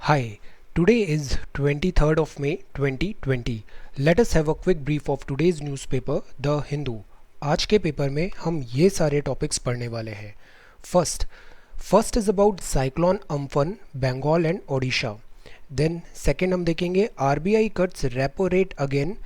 Hi, today is 23rd of May 2020. Let us have a quick brief of today's newspaper, The Hindu. आज के paper में हम ये सारे टॉपिक्स पढ़ने वाले हैं. First is about cyclone Amphan, Bengal and Odisha. Then second हम देखेंगे RBI cuts repo rate again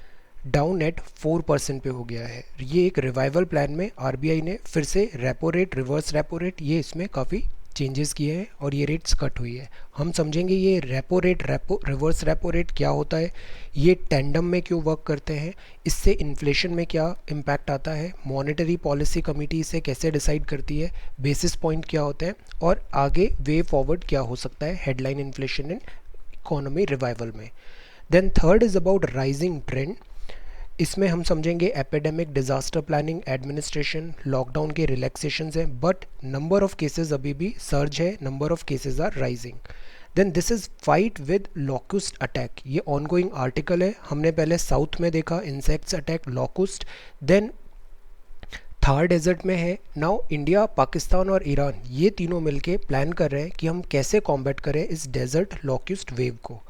down at 4% पे हो गया है. ये एक रिवाइवल प्लान में आरबीआई ने फिर से repo rate, reverse repo rate, ये इसमें काफ़ी चेंजेस किए हैं और ये रेट्स कट हुई है. हम समझेंगे ये repo rate, reverse repo rate क्या होता है, ये टेंडम में क्यों वर्क करते हैं, इससे इन्फ्लेशन में क्या इम्पैक्ट आता है, मॉनेटरी पॉलिसी कमेटी इसे कैसे डिसाइड करती है, बेसिस पॉइंट क्या होते हैं और आगे वे फॉरवर्ड क्या हो सकता है headline inflation and economy revival में. Then third is about rising trend. इसमें हम समझेंगे epidemic, disaster planning, administration, lockdown के रिलैक्सेशंस हैं, बट नंबर ऑफ केसेस अभी भी सर्ज है, number of cases are rising. Then this is fight with locust attack. ये ऑनगोइंग आर्टिकल है. हमने पहले साउथ में देखा insects attack, locust. Then Thar desert में है. नाउ इंडिया, पाकिस्तान और ईरान ये तीनों मिलके प्लान कर रहे हैं कि हम कैसे कॉम्बैट करें इस डेजर्ट लॉकुस्ट वेव को.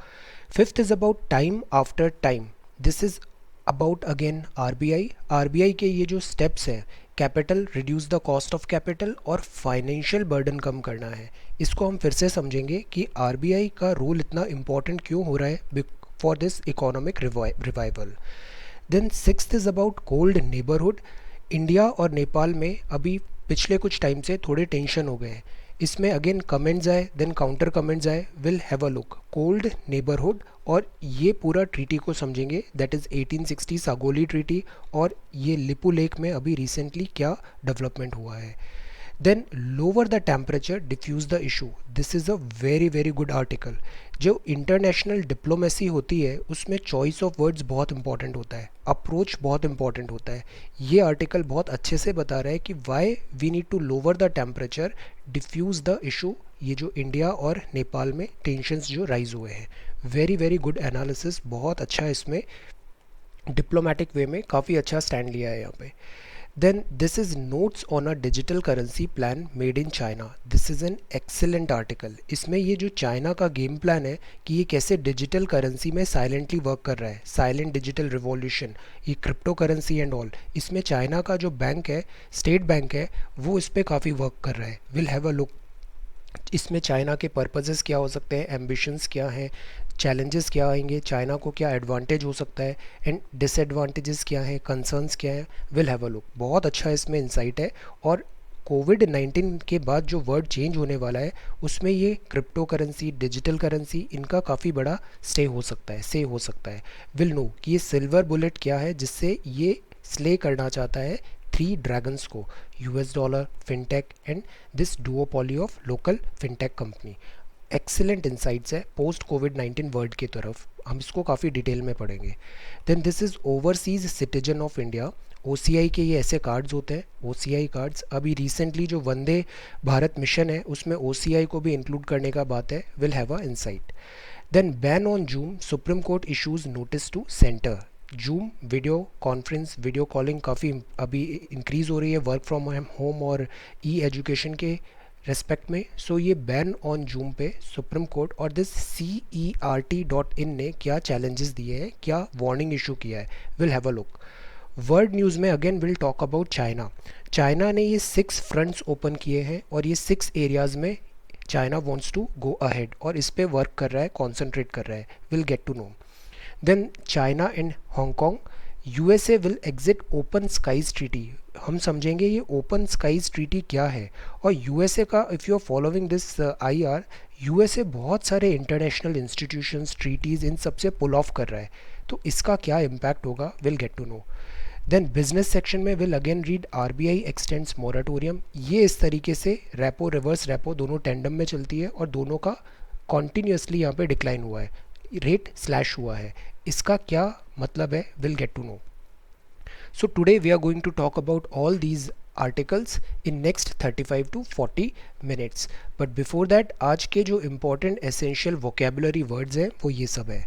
Fifth is about time after time. This is about again RBI के ये जो स्टेप्स हैं, capital, reduce the cost of capital और फाइनेंशियल बर्डन कम करना है. इसको हम फिर से समझेंगे कि आरबीआई का रोल इतना इम्पॉर्टेंट क्यों हो रहा है for this economic revival. Then sixth is about cold neighbourhood. India और नेपाल में अभी पिछले कुछ टाइम से थोड़े टेंशन हो गए हैं. इसमें अगेन कमेंट्स आए, देन काउंटर कमेंट्स आए. Will have a look cold neighbourhood और ये पूरा ट्रीटी को समझेंगे, दैट इज़ 1860 सागोली ट्रीटी, और ये लिपू लेक में अभी रिसेंटली क्या डेवलपमेंट हुआ है. Then lower the temperature, defuse the issue. This is a very very good article. जो इंटरनेशनल डिप्लोमेसी होती है उसमें चॉइस ऑफ वर्ड्स बहुत इंपॉर्टेंट होता है, अप्रोच बहुत इंपॉर्टेंट होता है. ये आर्टिकल बहुत अच्छे से बता रहा है कि why we need to lower the temperature, defuse the issue. ये जो इंडिया और नेपाल में टेंशन्स जो राइज हुए हैं, वेरी वेरी गुड एनालिसिस, बहुत अच्छा इसमें डिप्लोमेटिक वे में काफ़ी अच्छा स्टैंड लिया है यहाँ पे. Then this is notes on a digital currency plan made in China. This is an excellent article. इसमें ये जो चाइना का गेम प्लान है कि ये कैसे डिजिटल करेंसी में साइलेंटली वर्क कर रहा है, साइलेंट डिजिटल रिवॉल्यूशन, ये क्रिप्टो करेंसी एंड ऑल, इसमें चाइना का जो बैंक है, स्टेट बैंक है, वो इस पर काफ़ी वर्क कर रहा है. Will have a look. इसमें चाइना के पर्पसेस क्या हो सकते हैं, एम्बिशंस क्या हैं, चैलेंजेस क्या आएंगे, चाइना को क्या एडवांटेज हो सकता है एंड डिसएडवांटेजेस क्या हैं, कंसर्न्स क्या हैं. Will have a look. बहुत अच्छा इसमें इंसाइट है. और कोविड-19 के बाद जो वर्ड चेंज होने वाला है उसमें ये क्रिप्टो करेंसी, डिजिटल करेंसी, इनका काफ़ी बड़ा से हो सकता है. विल नो कि ये सिल्वर बुलेट क्या है जिससे ये स्ले करना चाहता है थ्री ड्रैगन्स को, US dollar, fintech and this duopoly of local fintech company. Excellent insights है पोस्ट कोविड-19 वर्ल्ड की तरफ. हम इसको काफ़ी डिटेल में पढ़ेंगे. Then this is overseas citizen of India. OCI के ये ऐसे कार्ड्स होते हैं, ओसीआई कार्ड्स. अभी रिसेंटली जो वंदे भारत मिशन है उसमें ओसीआई को भी इंक्लूड करने का बात है. Will have a insight. Then ban on Zoom, Supreme Court issues notice to centre. Zoom video conference, video calling काफ़ी अभी इंक्रीज़ हो रही है वर्क फ्रॉम होम और ई एजुकेशन के रेस्पेक्ट में. सो ये बैन ऑन जूम पे सुप्रीम कोर्ट और दिस CERT.in ने क्या चैलेंजेस दिए हैं, क्या वार्निंग इशू किया है. Will have a look. World news में again will talk about China. China ने ये 6 फ्रंट्स ओपन किए हैं और ये 6 एरियाज़ में China wants to go ahead और इस पे वर्क कर रहा है, कॉन्सेंट्रेट कर रहा है. Will get to know. Then China and Hong Kong. USA will exit open skies treaty. हम समझेंगे ये ओपन स्काईज ट्रीटी क्या है. और यूएसए का, if you are following this IR, USA बहुत सारे इंटरनेशनल इंस्टीट्यूशंस, ट्रीटीज़, इन सब से पुल ऑफ कर रहा है. तो इसका क्या इम्पैक्ट होगा, will get to know. Then business section में will again read RBI extends moratorium. ये इस तरीके से रेपो, रिवर्स रेपो दोनों टेंडम में चलती है और दोनों का कॉन्टीन्यूसली यहाँ पे डिक्लाइन हुआ है, रेट स्लैश हुआ है. इसका क्या मतलब है, will get to know. So today we are going to talk about all these articles in next 35 to 40 minutes. But before that, आज के जो important essential vocabulary words हैं वो ये सब है.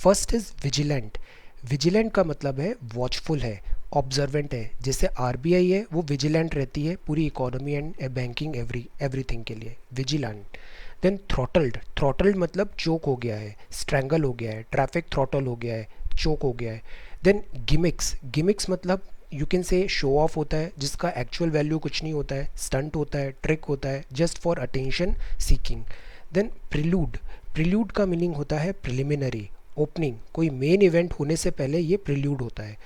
First is vigilant. Vigilant का मतलब है watchful है, observant है. जैसे RBI है वो vigilant रहती है पूरी economy and banking everything के लिए, vigilant. देन थ्रॉटल्ड, थ्रॉटल्ड मतलब चोक हो गया है, स्ट्रैंगल हो गया है, ट्रैफिक थ्रॉटल हो गया है, चोक हो गया है. देन गिमिक्स, गिमिक्स मतलब you can say show off होता है जिसका एक्चुअल वैल्यू कुछ नहीं होता है, स्टंट होता है, ट्रिक होता है, just for attention seeking. Then prelude, prelude का मीनिंग होता है प्रिलिमिनरी, ओपनिंग, कोई मेन इवेंट होने से पहले ये प्रिल्यूड होता है.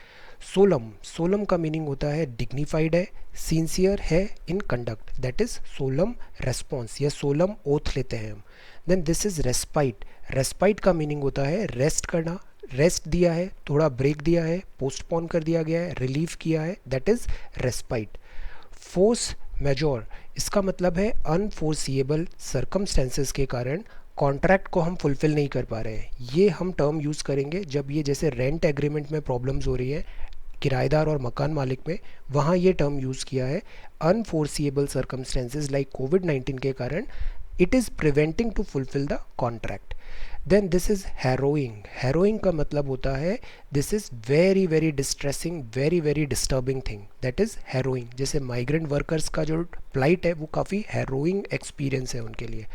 सोलम, सोलम का मीनिंग होता है डिग्निफाइड है, सिंसियर है in conduct, that is solemn response या सोलम ओथ लेते हैं हम. Then this is respite, respite का मीनिंग होता है रेस्ट करना, रेस्ट दिया है, थोड़ा ब्रेक दिया है, पोस्टपोन कर दिया गया है, रिलीव किया है, that is respite. Force majeure, इसका मतलब है अनफोर्सिएबल सर्कमस्टेंसेस के कारण कॉन्ट्रैक्ट को हम फुलफिल नहीं कर पा रहे हैं. ये हम टर्म यूज़ करेंगे जब ये जैसे रेंट एग्रीमेंट में प्रॉब्लम्स हो रही है किराएदार और मकान मालिक में, वहाँ ये टर्म यूज़ किया है. अनफोर्सिएबल सर्कमस्टेंसेज लाइक कोविड-19 के कारण it is preventing to fulfil the contract. Then this is harrowing, harrowing का मतलब होता है this is very very distressing, very very disturbing thing, that is harrowing. जैसे माइग्रेंट वर्कर्स का जो प्लाइट है वो काफ़ी हैरोइंग एक्सपीरियंस है उनके लिए.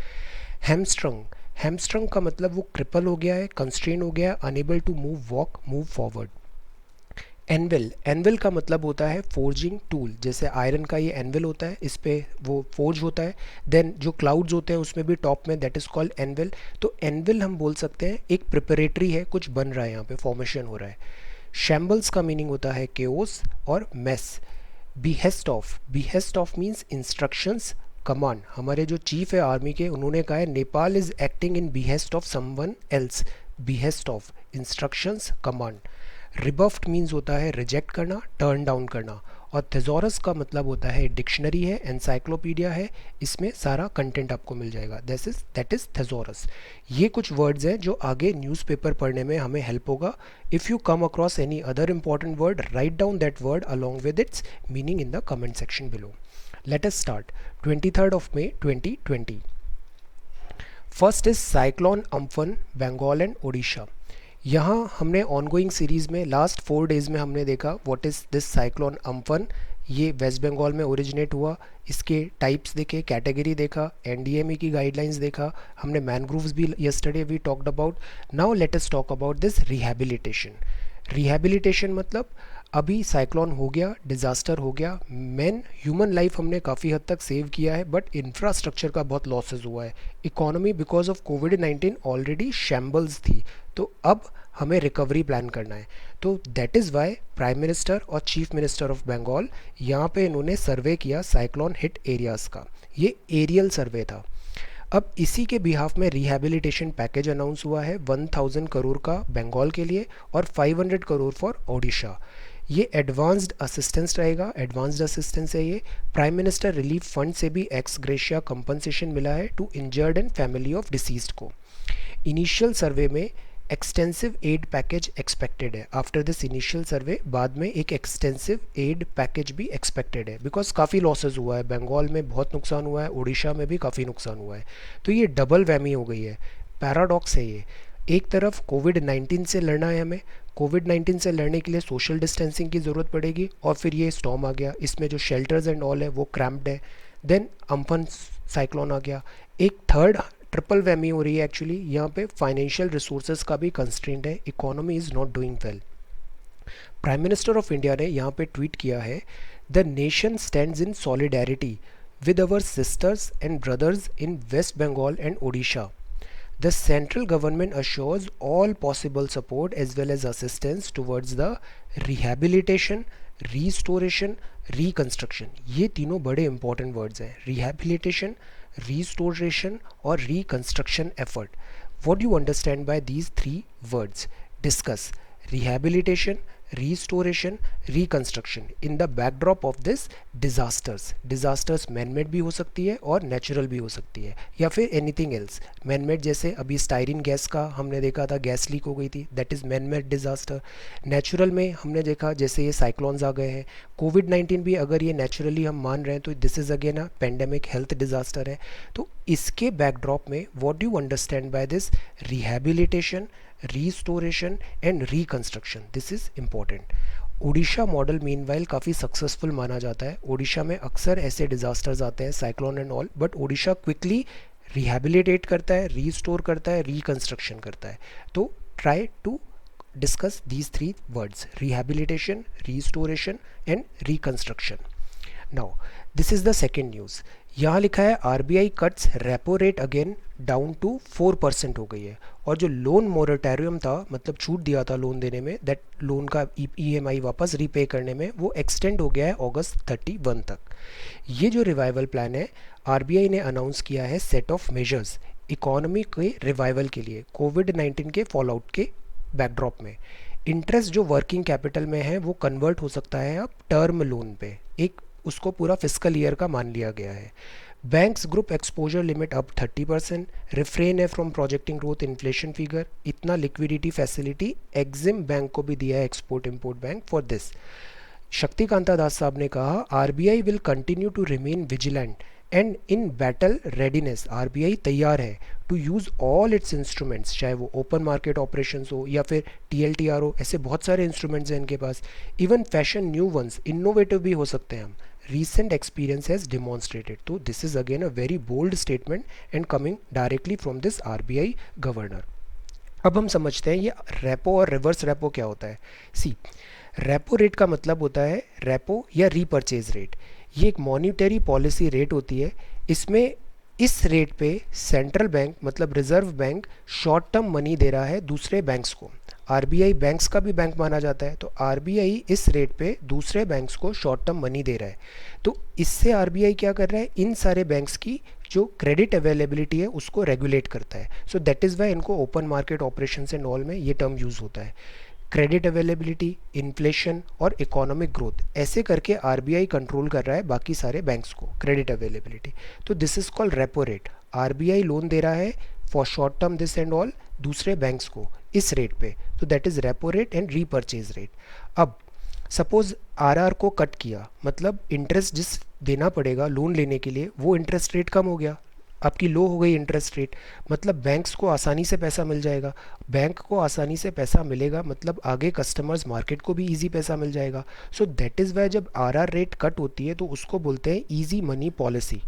हैमस्ट्रंग, हैमस्ट्रंग का मतलब वो क्रिपल हो गया है, कंस्ट्रेन हो गया, unable to move, walk, move forward. Anvil, anvil का मतलब होता है फोर्जिंग टूल, जैसे आयरन का ये एनविल होता है, इस पे वो फोर्ज होता है. देन जो क्लाउड्स होते हैं उसमें भी टॉप में, दैट इज़ कॉल्ड एनविल. तो एनविल हम बोल सकते हैं एक प्रिपरेटरी है, कुछ बन रहा है, यहाँ पे फॉर्मेशन हो रहा है. शैम्बल्स का मीनिंग होता है केओस और mess. Behest of, behest of means instructions, command. हमारे जो चीफ है आर्मी के, उन्होंने कहा है Nepal is acting in behest of someone else. Behest of, instructions, command. Rebuffed means होता है रिजेक्ट करना, टर्न डाउन करना. और थेजोरस का मतलब होता है डिक्शनरी है, एनसाइक्लोपीडिया है, इसमें सारा कंटेंट आपको मिल जाएगा, दैट इज थेजोरस. ये कुछ वर्ड्स हैं जो आगे न्यूज़पेपर पढ़ने में हमें हेल्प होगा. If you come across any other important word, write down that word along with its meaning in the comment section below. Let us start. 23rd of May 2020. First is Cyclone Amphan, Bengal and Odisha. यहाँ हमने ongoing series में last 4 days में हमने देखा what is this cyclone Amphan. ये waste Bengal में originate हुआ, इसके टाइप्स देखे, कैटेगरी देखा, एनडीएमए की गाइडलाइंस देखा, हमने मैनग्रोव्स भी yesterday we talked about. Now let us talk about this rehabilitation. Rehabilitation मतलब अभी साइक्लोन हो गया, डिज़ास्टर हो गया, मैन ह्यूमन लाइफ हमने काफ़ी हद तक सेव किया है, बट इंफ्रास्ट्रक्चर का बहुत लॉसेस हुआ है. Economy because of covid already shambles थी, तो अब हमें रिकवरी प्लान करना है. तो that is Y prime minister और चीफ मिनिस्टर ऑफ बंगाल यहाँ पे इन्होंने सर्वे किया साइक्लोन हिट एरियाज़ का. ये एरियल सर्वे था. अब इसी के बिहाफ में रिहैबिलिटेशन पैकेज अनाउंस हुआ है 1000 करोड़ का बंगाल के लिए और 500 करोड़ फॉर ओडिशा. ये एडवांस्ड असिस्टेंस रहेगा, एडवांस्ड असिस्टेंस है ये. प्राइम मिनिस्टर रिलीफ फंड से भी एक्स ग्रेशिया कंपनसेशन मिला है to injured and family of deceased को. इनिशियल सर्वे में एक्सटेंसिव एड पैकेज एक्सपेक्टेड है. आफ्टर दिस इनिशियल सर्वे बाद में एक एक्सटेंसिव एड पैकेज भी एक्सपेक्टेड है, बिकॉज काफ़ी लॉसेज हुआ है, बंगाल में बहुत नुकसान हुआ है, उड़ीसा में भी काफ़ी नुकसान हुआ है. तो ये डबल वैमी हो गई है. पैराडॉक्स है ये. एक तरफ कोविड-19 से लड़ना है हमें, कोविड-19 से लड़ने के लिए सोशल डिस्टेंसिंग की ज़रूरत पड़ेगी, और फिर ये स्टॉर्म आ गया, इसमें जो शेल्टर्स एंड ऑल है वो क्रैम्प्ड है. देन अम्फन साइक्लोन आ गया. एक थर्ड ट्रिपल वैमी हो रही है एक्चुअली. यहाँ पे फाइनेंशियल रिसोर्सेज का भी कंस्ट्रेंट है, economy is not doing well. Prime minister of India ने यहाँ पे ट्वीट किया है, the nation stands in solidarity with our sisters and brothers in West Bengal and Odisha. The central government assures all possible support as well as assistance towards the rehabilitation, restoration, reconstruction. ये तीनों बड़े important words हैं. Rehabilitation, restoration और reconstruction effort. What do you understand by these 3 words? Discuss. Rehabilitation, restoration, reconstruction in the backdrop of this disasters man-made भी हो सकती है और natural भी हो सकती है, या फिर anything else. man-made जैसे अभी स्टाइरिन गैस का हमने देखा था, गैस लीक हो गई थी, that is man-made disaster. natural में हमने देखा जैसे ये साइक्लोन्स आ गए हैं. कोविड-19 भी अगर ये नेचुरली हम मान रहे हैं तो this is again a pandemic health disaster है. तो इसके बैकड्रॉप में what do you understand by this rehabilitation, restoration and reconstruction? This is important. Odisha model meanwhile काफ़ी सक्सेसफुल माना जाता है. ओडिशा में अक्सर ऐसे डिज़ास्टर्स आते हैं, cyclone and all, but Odisha quickly rehabilitate करता है, रीस्टोर करता है, रिकंस्ट्रक्शन करता है. तो try to discuss these three words: rehabilitation, restoration and reconstruction. Now this is the second news. यहाँ लिखा है RBI cuts repo rate again down to 4% हो गई है. और जो लोन मोरेटोरियम था, मतलब छूट दिया था लोन देने में, दैट लोन का ईएमआई वापस रीपे करने में, वो एक्सटेंड हो गया है अगस्त 31 तक. ये जो रिवाइवल प्लान है, आरबीआई ने अनाउंस किया है सेट ऑफ मेजर्स इकोनॉमी के रिवाइवल के लिए कोविड-19 के फॉलआउट के बैकड्रॉप में. इंटरेस्ट जो वर्किंग कैपिटल में है वो कन्वर्ट हो सकता है अब टर्म लोन पे. एक उसको पूरा फिस्कल ईयर का मान लिया गया है. बैंक्स ग्रुप एक्सपोजर लिमिट अब 30%. रिफ्रेन है from projecting growth inflation figure. इतना लिक्विडिटी फैसिलिटी एग्जिम बैंक को भी दिया है, export import bank, for this. Shaktikanta Das साहब ने कहा RBI will continue to remain vigilant and in battle readiness. RBI तैयार है to use all its instruments, चाहे वो ओपन मार्केट ऑपरेशंस हो या फिर टीएलटीआर हो. ऐसे बहुत सारे इंस्ट्रूमेंट्स हैं इनके पास. Even fashion new ones, innovative भी हो सकते हैं हम. recent experience has demonstrated. तो this is again a very bold statement and coming directly from this RBI governor. अब हम समझते हैं ये रेपो और रिवर्स रेपो क्या होता है. सी, रेपो रेट का मतलब होता है रेपो या रीपर्चेज रेट. ये एक मॉनिटरी पॉलिसी रेट होती है. इसमें इस रेट पे सेंट्रल बैंक मतलब reserve bank short term money दे रहा है दूसरे बैंक्स को. आरबीआई बैंक्स का भी बैंक माना जाता है, तो आरबीआई इस रेट पे दूसरे बैंक्स को शॉर्ट टर्म मनी दे रहा है. तो इससे आरबीआई क्या कर रहा है, इन सारे बैंक्स की जो क्रेडिट अवेलेबिलिटी है उसको रेगुलेट करता है. सो दैट इज़ वाई इनको open market operation and all में ये टर्म यूज़ होता है. क्रेडिट अवेलेबिलिटी, इन्फ्लेशन और इकोनॉमिक ग्रोथ, ऐसे करके आरबीआई कंट्रोल कर रहा है बाकी सारे बैंक्स को, क्रेडिट अवेलेबिलिटी. तो this is called repo rate. RBI loan दे रहा है for short term this and all दूसरे बैंक्स को इस रेट पे. तो that is repo rate and repurchase rate. अब सपोज आरआर को कट किया, मतलब इंटरेस्ट जिस देना पड़ेगा लोन लेने के लिए वो इंटरेस्ट रेट कम हो गया, आपकी लो हो गई इंटरेस्ट रेट, मतलब बैंक्स को आसानी से पैसा मिल जाएगा. बैंक को आसानी से पैसा मिलेगा मतलब आगे कस्टमर्स मार्केट को भी इजी पैसा मिल जाएगा. सो दैट इज़ वाई जब आरआर रेट कट होती है तो उसको बोलते हैं easy money policy.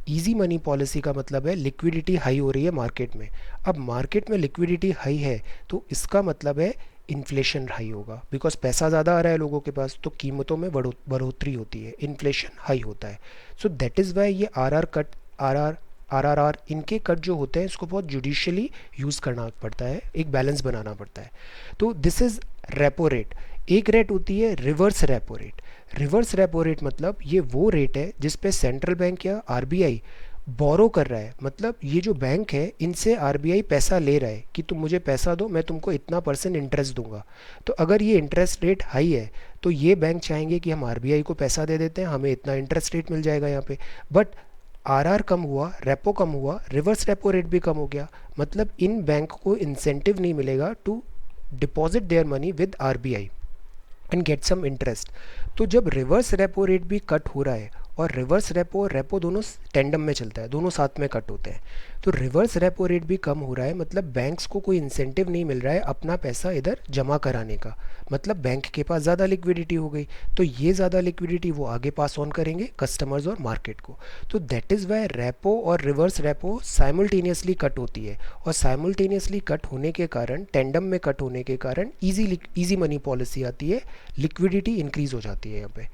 Easy money policy का मतलब है लिक्विडिटी हाई हो रही है मार्केट में. अब मार्केट में लिक्विडिटी हाई है तो इसका मतलब है इन्फ्लेशन हाई होगा, बिकॉज पैसा ज़्यादा आ रहा है लोगों के पास तो कीमतों में बढ़ोतरी होती है, इन्फ्लेशन हाई होता है. सो दैट इज़ वाई ये आरआर कट, आरआरआर इनके कट जो होते हैं इसको बहुत जुडिशियली यूज़ करना पड़ता है, एक बैलेंस बनाना पड़ता है. तो दिस इज़ रेपो रेट. एक रेट होती है reverse repo rate. Reverse repo rate मतलब ये वो रेट है जिस पे सेंट्रल बैंक या आरबीआई बोरो कर रहा है, मतलब ये जो बैंक है इनसे आरबीआई पैसा ले रहा है कि तुम मुझे पैसा दो, मैं तुमको इतना % इंटरेस्ट दूंगा. तो अगर ये इंटरेस्ट रेट हाई है तो ये बैंक चाहेंगे कि हम आरबीआई को पैसा दे देते हैं, हमें इतना इंटरेस्ट रेट मिल जाएगा यहाँ पे. बट आरआर कम हुआ, रेपो कम हुआ, रिवर्स रेपो रेट भी कम हो गया, मतलब इन बैंक को इंसेंटिव नहीं मिलेगा to deposit their money with RBI and get some interest. तो जब रिवर्स रेपो रेट भी कट हो रहा है, और रिवर्स रेपो और रेपो दोनों टेंडम में चलता है, दोनों साथ में कट होते हैं, तो रिवर्स रेपो रेट भी कम हो रहा है, मतलब बैंक्स को कोई इंसेंटिव नहीं मिल रहा है अपना पैसा इधर जमा कराने का, मतलब बैंक के पास ज़्यादा लिक्विडिटी हो गई, तो ये ज़्यादा लिक्विडिटी वो आगे पास ऑन करेंगे कस्टमर्स और मार्केट को. तो दैट इज़ वाई रेपो और रिवर्स रेपो साइमल्टेनियसली कट होती है, और साइमल्टेनियसली कट होने के कारण, टेंडम में कट होने के कारण ईजी मनी पॉलिसी आती है, लिक्विडिटी इंक्रीज हो जाती है यहाँ पे.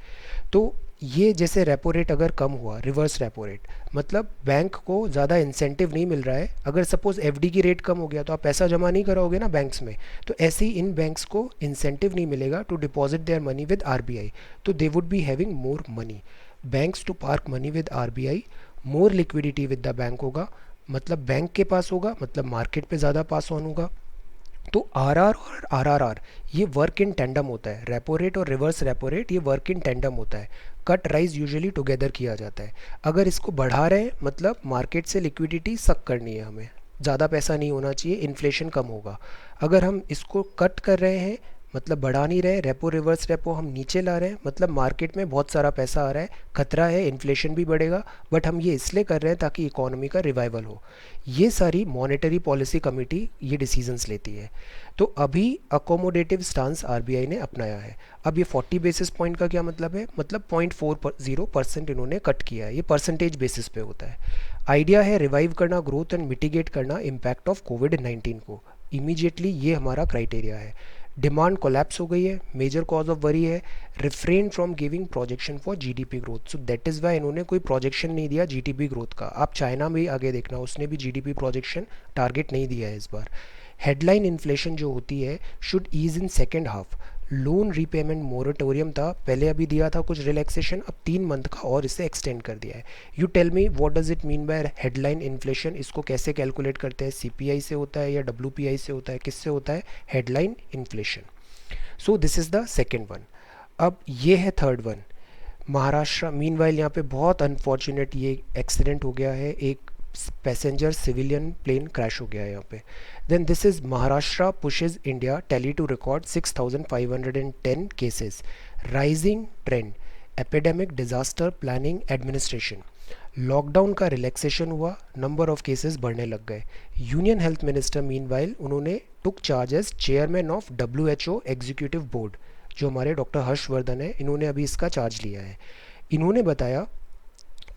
तो ये जैसे रेपो रेट अगर कम हुआ, रिवर्स रेपो रेट मतलब बैंक को ज़्यादा इंसेंटिव नहीं मिल रहा है. अगर सपोज एफडी की रेट कम हो गया तो आप पैसा जमा नहीं कराओगे ना बैंक्स में, तो ऐसे ही इन बैंक्स को इंसेंटिव नहीं मिलेगा to deposit their money with RBI, तो they would be having more money. Banks to park money with RBI, more liquidity with the bank होगा, मतलब बैंक के पास होगा, मतलब मार्केट पे ज़्यादा पास ऑन होगा. तो आरआर और आरआरआर ये वर्क इन टेंडम होता है, रेपो रेट और रिवर्स रेपो रेट ये वर्क इन टेंडम होता है. कट राइज यूजुअली टुगेदर किया जाता है. अगर इसको बढ़ा रहे हैं मतलब मार्केट से लिक्विडिटी सक करनी है, हमें ज़्यादा पैसा नहीं होना चाहिए, इन्फ्लेशन कम होगा. अगर हम इसको कट कर रहे हैं मतलब बढ़ा नहीं रहे, रेपो रिवर्स रेपो हम नीचे ला रहे हैं, मतलब मार्केट में बहुत सारा पैसा आ रहा है, खतरा है इन्फ्लेशन भी बढ़ेगा, बट हम ये इसलिए कर रहे हैं ताकि इकोनॉमी का रिवाइवल हो. ये सारी मॉनेटरी पॉलिसी कमेटी ये डिसीजंस लेती है. तो अभी अकोमोडेटिव स्टांस आरबीआई ने अपनाया है. अब ये 40 बेसिस पॉइंट का क्या मतलब है, मतलब 0.40% इन्होंने कट किया है, ये परसेंटेज बेसिस पे होता है. आइडिया है रिवाइव करना ग्रोथ एंड मिटिगेट करना इम्पैक्ट ऑफ कोविड-19 को। इमीडिएटली ये हमारा क्राइटेरिया है। डिमांड कोलैप्स हो गई है, मेजर कॉज ऑफ वरी है, refrain from giving projection for GDP growth. So that is Y इन्होंने कोई प्रोजेक्शन नहीं दिया जीडीपी ग्रोथ का। आप चाइना में आगे देखना, उसने भी जीडीपी प्रोजेक्शन टारगेट नहीं दिया है इस बार। हेडलाइन इन्फ्लेशन जो होती है should ease in second half. Loan repayment moratorium था पहले, अभी दिया था कुछ रिलैक्सेशन, अब 3 मंथ का और इसे एक्सटेंड कर दिया है। You tell me what does it mean by headline inflation? इसको कैसे कैलकुलेट करते हैं? सीपीआई से होता है या डब्ल्यूपीआई से होता है, किससे होता है? Headline inflation. So this is the second one. अब ये है थर्ड वन, महाराष्ट्र। मीनवाइल यहाँ पे बहुत अनफॉर्चुनेट ये एक्सीडेंट हो गया है, एक पैसेंजर सिविलियन प्लेन क्रैश हो गया है यहाँ पे। Then this is Maharashtra pushes India tally to record 6,510 cases, rising trend, epidemic disaster planning administration. Lockdown का रिलैक्सेशन हुआ, नंबर ऑफ केसेस बढ़ने लग गए। यूनियन हेल्थ मिनिस्टर मीनवाइल उन्होंने took charge as chairman of WHO executive board, जो हमारे doctor Harshvardhan है, इन्होंने अभी इसका चार्ज लिया है। इन्होंने बताया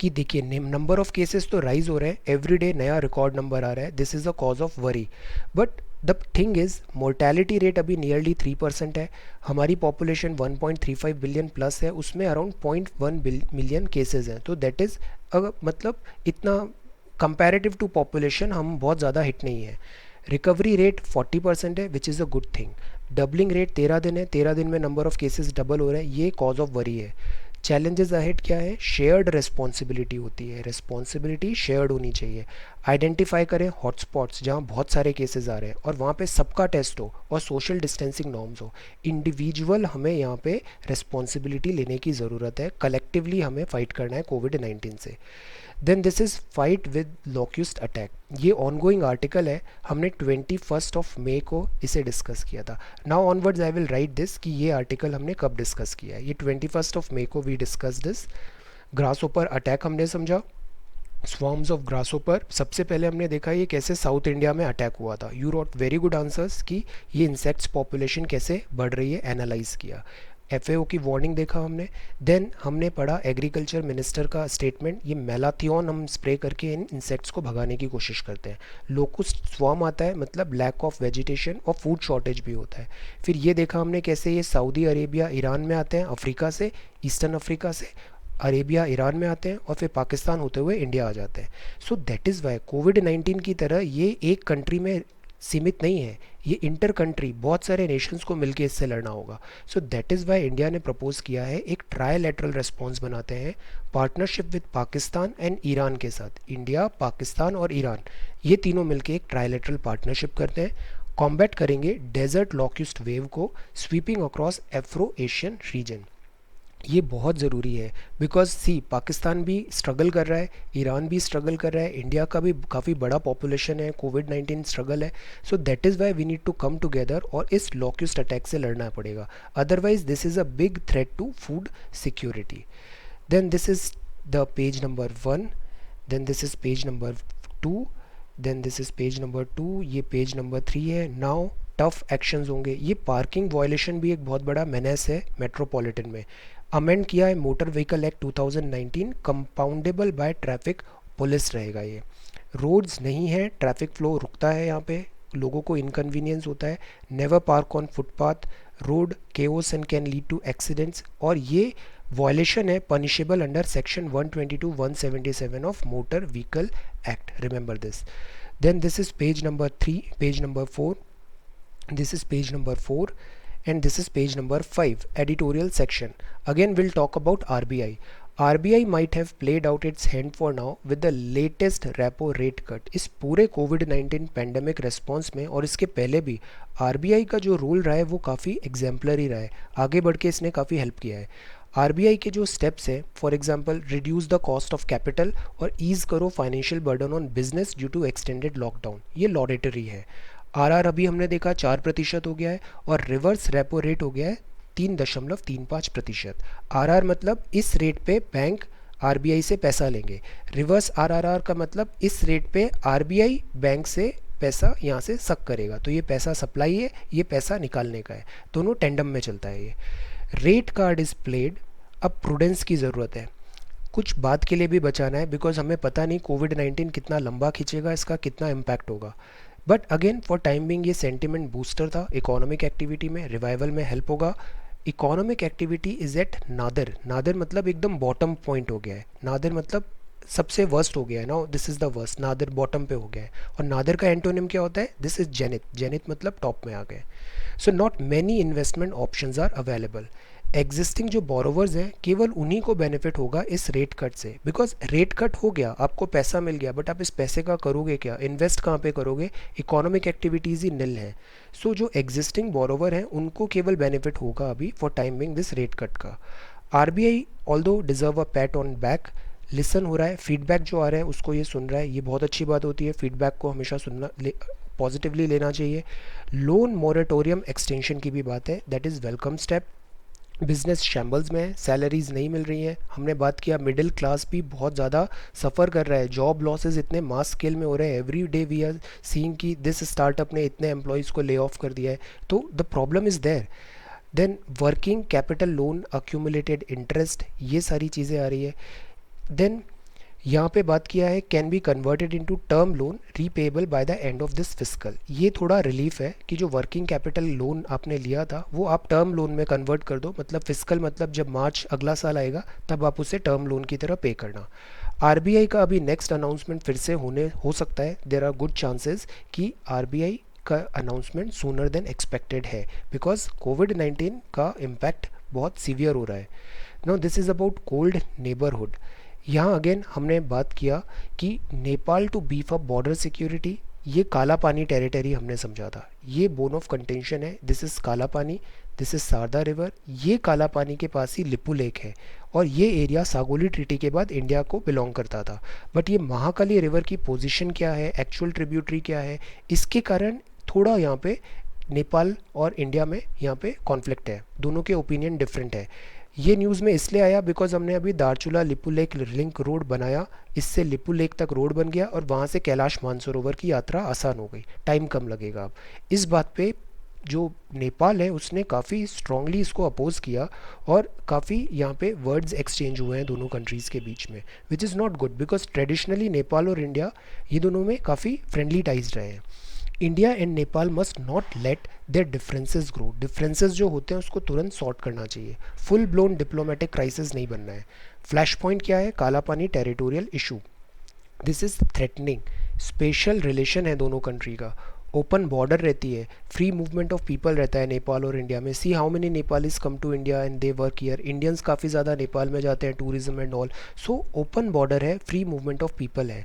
कि देखिए नंबर ऑफ केसेस तो राइज हो रहे हैं, एवरी डे नया रिकॉर्ड नंबर आ रहा है, this is a cause of worry, but the thing is mortality rate अभी नियरली 3% है। हमारी पॉपुलेशन 1.35 बिलियन प्लस है, उसमें अराउंड 0.1 मिलियन केसेस हैं, तो दैट इज़ मतलब इतना कंपैरेटिव टू पॉपुलेशन हम बहुत ज़्यादा हिट नहीं है। रिकवरी रेट 40% है, which is a good thing. Doubling rate 13 दिन है, 13 दिन में नंबर ऑफ केसेस डबल हो रहे हैं, ये कॉज ऑफ वरी है। चैलेंजेस अहेड क्या है? शेयर्ड रिस्पॉन्सिबिलिटी होती है, रिस्पॉन्सिबिलिटी शेयर्ड होनी चाहिए। आइडेंटिफाई करें हॉटस्पॉट्स जहाँ बहुत सारे केसेस आ रहे हैं और वहाँ पे सबका टेस्ट हो और सोशल डिस्टेंसिंग नॉर्म्स हो। इंडिविजुअल हमें यहाँ पे रिस्पॉन्सिबिलिटी लेने की ज़रूरत है, कलेक्टिवली हमें फाइट करना है कोविड-19 से। Then this is fight with locust attack. ये ऑनगोइंग आर्टिकल है, हमने 21 मई को इसे डिस्कस किया था। Now onwards I will write this कि ये आर्टिकल हमने कब डिस्कस किया है। ये 21 मई को वी डिस्कस दिस। ग्रासओपर अटैक हमने समझा, स्वॉर्म्स ऑफ ग्रासओपर। सबसे पहले हमने देखा ये कैसे साउथ इंडिया में अटैक हुआ था। You wrote very good answers कि ये इंसेक्ट्स पॉपुलेशन कैसे बढ़ रही है, एनालाइज किया। एफएओ की वार्निंग देखा हमने। देन हमने पढ़ा एग्रीकल्चर मिनिस्टर का स्टेटमेंट, ये मेलाथियन हम स्प्रे करके इन इंसेक्ट्स को भगाने की कोशिश करते हैं। लोकुस्ट स्वॉर्म आता है, मतलब लैक ऑफ वेजिटेशन और फूड शॉर्टेज भी होता है। फिर ये देखा हमने कैसे ये सऊदी अरेबिया ईरान में आते हैं, अफ्रीका से, ईस्टर्न अफ्रीका से अरेबिया ईरान में आते हैं और फिर पाकिस्तान होते हुए इंडिया आ जाते हैं। सो दैट इज़ वाई कोविड-19 की तरह ये एक कंट्री में सीमित नहीं है, ये इंटर कंट्री बहुत सारे नेशंस को मिलकर इससे लड़ना होगा। सो दैट इज़ वाई इंडिया ने प्रपोज किया है एक ट्रायलैटरल रेस्पॉन्स बनाते हैं, partnership with Pakistan and Iran के साथ। इंडिया, पाकिस्तान और ईरान ये तीनों मिलकर एक ट्रायलैटरल पार्टनरशिप करते हैं, कॉम्बैट करेंगे डेजर्ट लॉक्यूस्ट वेव को sweeping across Afro Asian region. ये बहुत ज़रूरी है बिकॉज सी पाकिस्तान भी स्ट्रगल कर रहा है, ईरान भी स्ट्रगल कर रहा है, इंडिया का भी काफ़ी बड़ा पॉपुलेशन है, कोविड-19 स्ट्रगल है। So that is why we need to come together और इस लॉक्यूस्ट अटैक से लड़ना पड़ेगा, otherwise this is a big threat to food security. Then this is the page number 1, then this is page number 2, then this is page number 2, ये page number 3 है। Now tough actions होंगे। ये parking violation भी एक बहुत बड़ा menace है metropolitan में। अमेंड किया है motor vehicle act 2019, compoundable by traffic police रहेगा ये। रोड्स नहीं है, ट्रैफिक फ्लो रुकता है, यहाँ पे लोगों को इनकन्वीनियंस होता है। Never park on footpath, road chaos and can lead to accidents, और ये वायलेशन है punishable under section 122 177 of motor vehicle act, remember this. Then this is page number 3, page number 4, this is page number 4 and this is page number 5, editorial section. Again we'll talk about RBI. RBI might have played out its hand for now with the latest repo rate cut. इस पूरे कोविड-19 pandemic response में और इसके पहले भी RBI का जो role रहा है वो काफ़ी एग्जाम्पलरी रहा है, आगे बढ़ के इसने काफ़ी हेल्प किया है। RBI के जो स्टेप्स हैं, for example reduce the cost of capital और ईज करो financial burden on business due to extended lockdown, ये लॉडेटरी है। आरआर अभी हमने देखा 4% हो गया है और रिवर्स रेपो रेट हो गया है 3.35%। आरआर मतलब इस रेट पे बैंक आरबीआई से पैसा लेंगे, रिवर्स आरआरआर का मतलब इस रेट पे आरबीआई बैंक से पैसा यहाँ से सक करेगा, तो ये पैसा सप्लाई है, ये पैसा निकालने का है, दोनों टेंडम में चलता है। ये रेट कार्ड इज प्लेड। अब प्रूडेंस की ज़रूरत है। कुछ बात के लिए भी बचाना है, बिकॉज हमें पता नहीं कोविड-19 कितना लंबा खींचेगा, इसका कितना इम्पैक्ट होगा। But again for time being ये सेंटिमेंट बूस्टर था, इकोनॉमिक एक्टिविटी में रिवाइवल में हेल्प होगा। Economic activity is at nadir, nadir मतलब एकदम बॉटम पॉइंट हो गया है, नादर मतलब सबसे वर्स्ट हो गया है ना, this is the worst, nadir bottom पे हो गया है। और नादर का एंटोनिम क्या होता है, दिस इज़ जेनिथ, जेनिथ मतलब टॉप में आ गए। So not many investment options are available. Existing जो बोरोवर्स हैं केवल उन्हीं को बेनिफिट होगा इस रेट कट से, बिकॉज रेट कट हो गया, आपको पैसा मिल गया, बट आप इस पैसे का करोगे क्या, इन्वेस्ट कहाँ पे करोगे, इकोनॉमिक एक्टिविटीज़ ही निल हैं। सो जो एग्जिस्टिंग बोरोवर हैं उनको केवल बेनिफिट होगा अभी for timing this rate cut का। RBI although deserve a pat on back, listen हो रहा है, फीडबैक जो आ रहा है उसको ये सुन रहा है, ये बहुत अच्छी बात होती है, फीडबैक को हमेशा सुनना पॉजिटिवली लेना चाहिए। लोन मोरेटोरियम एक्सटेंशन की भी बात है, that is welcome step. Business shambles में है, सैलरीज नहीं मिल रही हैं, हमने बात किया मिडिल क्लास भी बहुत ज़्यादा सफ़र कर रहा है, जॉब लॉसेस इतने मास स्केल में हो रहे हैं, every day we are seeing कि दिस स्टार्टअप ने इतने एम्प्लॉयज़ को ले ऑफ कर दिया है, तो the problem is there. Then working capital loan accumulated interest, ये सारी चीज़ें आ रही है। देन यहाँ पे बात किया है can be converted into term loan repayable by the end of this fiscal, ये थोड़ा रिलीफ है कि जो वर्किंग कैपिटल लोन आपने लिया था वो आप टर्म लोन में कन्वर्ट कर दो, मतलब फिस्कल मतलब जब मार्च अगला साल आएगा तब आप उसे टर्म लोन की तरह पे करना। आरबीआई का अभी नेक्स्ट अनाउंसमेंट फिर से हो सकता है, देर आर गुड चांसेस कि आरबीआई का अनाउंसमेंट सूनर देन एक्सपेक्टेड है, बिकॉज कोविड-19 का इम्पैक्ट बहुत सीवियर हो रहा है। Now this is about cold neighbourhood. यहाँ अगेन हमने बात किया कि Nepal to beef up border security, ये काला पानी टेरिटरी हमने समझा था, ये बोन ऑफ कंटेंशन है, this is Kala Pani, this is Sharda river, ये काला पानी के पास ही लिपू लेक है, और ये एरिया सागोली ट्रीटी के बाद इंडिया को बिलोंग करता था। बट ये महाकाली रिवर की पोजीशन क्या है, एक्चुअल ट्रिब्यूटरी क्या है, इसके कारण थोड़ा यहाँ पे नेपाल और इंडिया में यहाँ पे कॉन्फ्लिक्ट है, दोनों के ओपिनियन डिफरेंट है। ये न्यूज़ में इसलिए आया बिकॉज हमने अभी Darchula Lipu lake link road बनाया, इससे लिपू लेक तक रोड बन गया और वहाँ से कैलाश मानसरोवर की यात्रा आसान हो गई, टाइम कम लगेगा। अब इस बात पे जो नेपाल है उसने काफ़ी स्ट्रांगली इसको अपोज किया, और काफ़ी यहाँ पे वर्ड्स एक्सचेंज हुए हैं दोनों कंट्रीज़ के बीच में, which is not good, because traditionally Nepal और इंडिया ये दोनों में काफ़ी फ्रेंडली टाइज रहे हैं। India and Nepal must not let there differences grow, differences जो होते हैं उसको तुरंत सॉर्ट करना चाहिए, फुल ब्लोन डिप्लोमेटिक क्राइसिस नहीं बनना है। फ्लैश पॉइंट क्या है, काला पानी territorial issue, this is threatening, special relation है दोनों कंट्री का, ओपन बॉर्डर रहती है, फ्री मूवमेंट ऑफ पीपल रहता है नेपाल और इंडिया में, see how many Nepalese come to India and they work here, Indians काफ़ी ज़्यादा नेपाल में जाते हैं tourism and all, so open border है, फ्री मूवमेंट ऑफ पीपल है।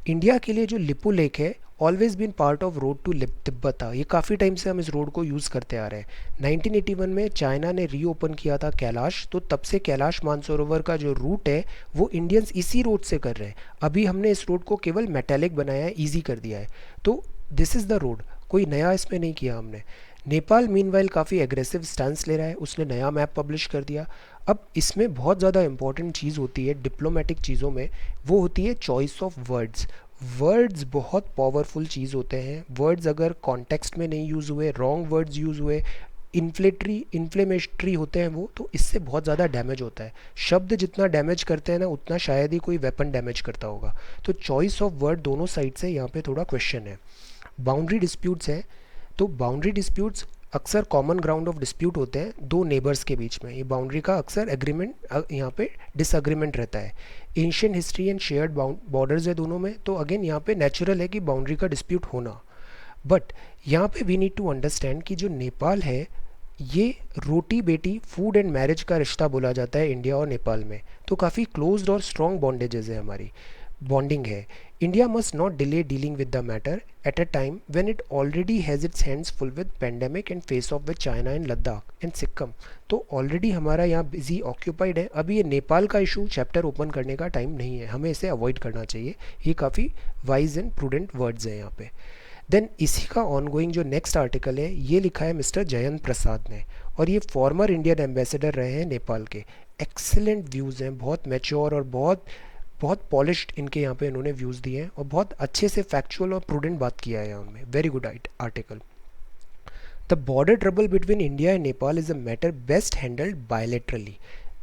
इंडिया के लिए जो लिपू लेक है always been part of road to Tibet था, ये काफ़ी टाइम से हम इस रोड को यूज़ करते आ रहे हैं। 1981 में चाइना ने रीओपन किया था कैलाश, तो तब से कैलाश मानसरोवर का जो रूट है वो इंडियंस इसी रोड से कर रहे हैं। अभी हमने इस रोड को केवल मेटेलिक बनाया है, ईजी कर दिया है, तो दिस इज़ द रोड, कोई नया इसमें नहीं किया हमने। नेपाल मीनवाइल काफ़ी एग्रेसिव स्टैंस ले रहा है, उसने नया मैप पब्लिश कर दिया। अब इसमें बहुत ज़्यादा इंपॉर्टेंट चीज़ होती है डिप्लोमेटिक चीज़ों में, वो होती है चॉइस ऑफ वर्ड्स। वर्ड्स बहुत पावरफुल चीज़ होते हैं, वर्ड्स अगर कॉन्टेक्स्ट में नहीं यूज़ हुए, रॉन्ग वर्ड्स यूज़ हुए, इन्फ्लेमेटरी होते हैं वो, तो इससे बहुत ज़्यादा डैमेज होता है। शब्द जितना डैमेज करते हैं ना उतना शायद ही कोई वेपन डैमेज करता होगा, तो चॉइस ऑफ वर्ड दोनों साइड से यहाँ पे थोड़ा क्वेश्चन है। बाउंड्री डिस्प्यूट्स हैं, तो बाउंड्री डिस्प्यूट्स अक्सर कॉमन ग्राउंड ऑफ डिस्प्यूट होते हैं दो नेबर्स के बीच में, ये बाउंड्री का अक्सर एग्रीमेंट यहाँ पे डिसएग्रीमेंट रहता है। Ancient history and shared borders है दोनों में, तो अगेन यहाँ पे नेचुरल है कि बाउंड्री का डिस्प्यूट होना। बट यहाँ पे वी नीड टू अंडरस्टैंड कि जो नेपाल है ये रोटी बेटी फूड एंड मैरिज का रिश्ता बोला जाता है इंडिया और नेपाल में, तो काफ़ी क्लोज्ड और स्ट्रॉन्ग बॉन्डेजेस है, हमारी बॉन्डिंग है। India must not delay dealing with the matter at a time when it already has its hands full with pandemic and face of with China and Ladakh and Sikkim, तो already हमारा यहाँ busy occupied है। अभी ये नेपाल का issue chapter open करने का time नहीं है, हमें इसे अवॉइड करना चाहिए, ये काफ़ी वाइज एंड प्रूडेंट वर्ड्स हैं यहाँ पे। देन इसी का ऑनगोइंग जो नेक्स्ट आर्टिकल है ये लिखा है मिस्टर जयंत प्रसाद ने, और ये फॉर्मर इंडियन एम्बेसडर रहे हैं नेपाल के। एक्सेलेंट व्यूज़ हैं, बहुत मैच्योर और बहुत बहुत पॉलिश्ड इनके यहाँ पे इन्होंने व्यूज़ दिए हैं, और बहुत अच्छे से फैक्चुअल और प्रूडेंट बात किया है यहाँ में, very good article. The border trouble between India and Nepal is a matter best handled bilaterally,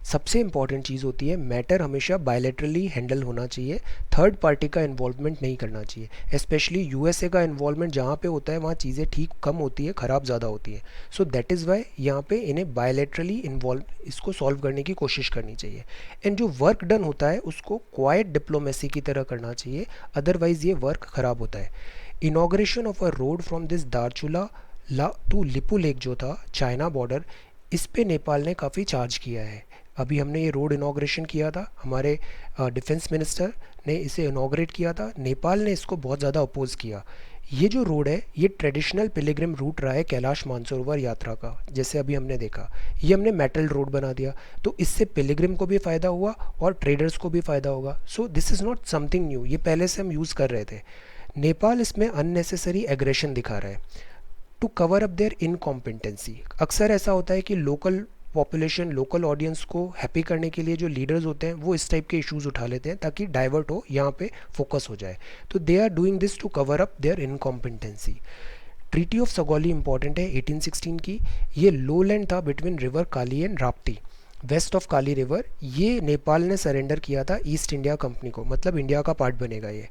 सबसे इंपॉर्टेंट चीज़ होती है, मैटर हमेशा बायलैटरली हैंडल होना चाहिए, थर्ड पार्टी का इन्वॉल्वमेंट नहीं करना चाहिए। स्पेशली यूएसए का इन्वॉल्वमेंट जहाँ पे होता है वहाँ चीज़ें ठीक कम होती है, ख़राब ज़्यादा होती है। सो दैट इज़ वाई यहाँ पे इन्हें बायलैटरली इन्वॉल्व इसको सॉल्व करने की कोशिश करनी चाहिए। एंड जो वर्क डन होता है उसको क्वाइट डिप्लोमेसी की तरह करना चाहिए, अदरवाइज़ ये वर्क ख़राब होता है। Inauguration of a road from this Dharchula to Lipulekh जो था चाइना बॉर्डर, इस पे नेपाल ने काफ़ी चार्ज किया है। अभी हमने ये रोड इनाग्रेशन किया था, हमारे डिफेंस मिनिस्टर ने इसे इनाग्रेट किया था, नेपाल ने इसको बहुत ज़्यादा अपोज किया। ये जो रोड है ये ट्रेडिशनल पिलग्रिम रूट रहा है कैलाश मानसरोवर यात्रा का, जैसे अभी हमने देखा, ये हमने मेटल रोड बना दिया, तो इससे पिलग्रिम को भी फ़ायदा हुआ और ट्रेडर्स को भी फ़ायदा होगा। So this is not something new, ये पहले से हम यूज़ कर रहे थे। नेपाल इसमें अननेसेसरी एग्रेशन दिखा रहा है to cover up their incompetency. अक्सर ऐसा होता है कि लोकल पॉपुलेशन, लोकल ऑडियंस को हैप्पी करने के लिए जो लीडर्स होते हैं वो इस टाइप के इश्यूज उठा लेते हैं ताकि डाइवर्ट हो, यहाँ पे फोकस हो जाए। तो they are doing this to cover up their incompetency. Treaty of Sugauli important है 1816 की। ये लो लैंड था between river Kali and Rapti, west of Kali river. ये नेपाल ने सरेंडर किया था ईस्ट इंडिया कंपनी को, मतलब इंडिया का पार्ट बनेगा ये।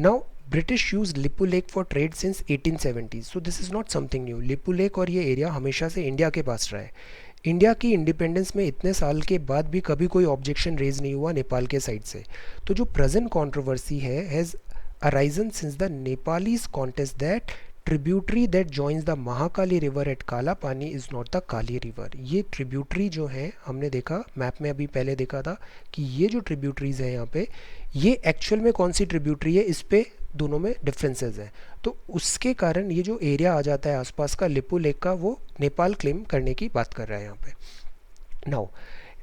Now British use Lipu lake for trade since 1870, so this is not something new. Lipu lake और ये एरिया हमेशा से इंडिया के पास रहा है। इंडिया की इंडिपेंडेंस में इतने साल के बाद भी कभी कोई ऑब्जेक्शन रेज नहीं हुआ नेपाल के साइड से। तो जो प्रेजेंट कंट्रोवर्सी है has arisen since the Nepalese contest that tributary that joins the Mahakali river eight काला पानी is not the Kali river. ये ट्रिब्यूटरी जो है, हमने देखा मैप में अभी पहले देखा था कि ये जो ट्रिब्यूटरीज है यहाँ पे, ये एक्चुअल में कौन सी ट्रिब्यूटरी है, इस पे दोनों में डिफरेंसेस हैं। तो उसके कारण ये जो एरिया आ जाता है आसपास का लिपू लेक का, वो नेपाल क्लेम करने की बात कर रहा है यहाँ पे। नाउ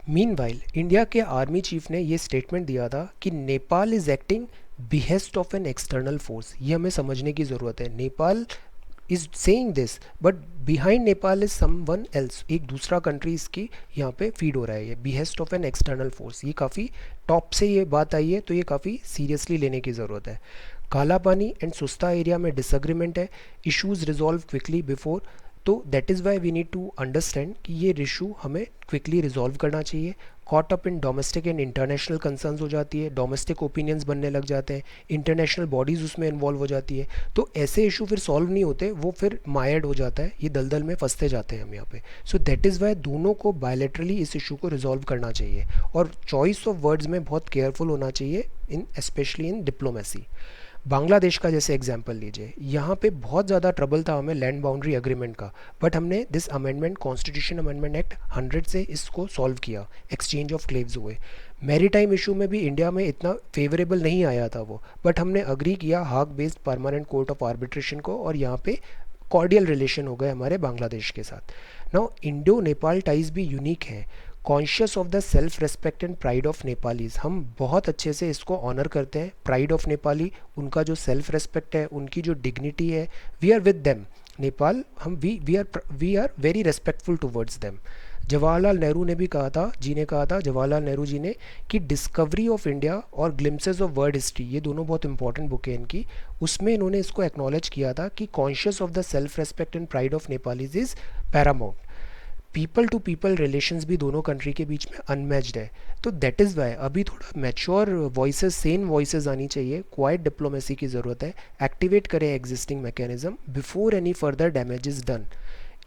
मीनवाइल इंडिया के आर्मी चीफ ने ये स्टेटमेंट दिया था कि Nepal is acting behest of an external force. ये हमें समझने की ज़रूरत है। Nepal is saying this but behind Nepal is someone else, एक दूसरा कंट्री इसकी यहाँ पे फीड हो रहा है। ये behest of an external force, ये काफ़ी टॉप से ये बात आई है, तो ये काफ़ी सीरियसली लेने की ज़रूरत है। काला पानी एंड सुस्ता एरिया में डिसएग्रीमेंट है, इश्यूज रिजॉल्व क्विकली बिफोर, तो that is why we need to understand कि ये इशू हमें क्विकली रिजॉल्व करना चाहिए। Caught up in domestic and international concerns हो जाती है, डोमेस्टिक ओपिनियंस बनने लग जाते हैं, इंटरनेशनल बॉडीज़ उसमें इन्वॉल्व हो जाती है, तो ऐसे इशू फिर सॉल्व नहीं होते, वो फिर मायर्ड हो जाता है, ये दलदल में फंसते जाते हैं हम यहाँ पे। सो दैट इज़ वाई दोनों को बायलैटरली इस इशू को रिजॉल्व करना चाहिए और चॉइस ऑफ वर्ड्स में बहुत केयरफुल होना चाहिए, इन स्पेशली इन डिप्लोमेसी। बांग्लादेश का जैसे एग्जांपल लीजिए, यहाँ पे बहुत ज़्यादा ट्रबल था हमें लैंड बाउंड्री एग्रीमेंट का, बट हमने this amendment constitution amendment act 100 से इसको सॉल्व किया, एक्सचेंज ऑफ क्लेव्स हुए। मैरीटाइम इशू में भी इंडिया में इतना फेवरेबल नहीं आया था वो, बट हमने अग्री किया हाग based permanent court of arbitration को, और यहाँ पे कॉर्डियल रिलेशन हो गए हमारे बांग्लादेश के साथ। नाउ इंडो नेपाल टाइज भी यूनिक है, conscious of the self respect and pride of Nepalese. हम बहुत अच्छे से इसको ऑनर करते हैं, प्राइड ऑफ नेपाली, उनका जो सेल्फ रेस्पेक्ट है, उनकी जो डिग्निटी है, we are with them. Nepal, हम we are very respectful towards them. Jawaharlal Nehru ने भी कहा था, जवाहरलाल नेहरू जी ने, कि डिस्कवरी ऑफ इंडिया और ग्लिम्सेस ऑफ वर्ल्ड हिस्ट्री, ये दोनों बहुत इंपॉर्टेंट बुक है इनकी, उसमें इन्होंने इसको एक्नॉलेज किया था कि conscious of the self respect and pride of Nepalese is paramount. People to people relations भी दोनों कंट्री के बीच में अनमैच्ड है। तो दैट इज़ वाई अभी थोड़ा मैच्योर वॉइसेस, सेन वॉइसेस आनी चाहिए, क्वाइट डिप्लोमेसी की ज़रूरत है, एक्टिवेट करें existing mechanism before any further damage is done.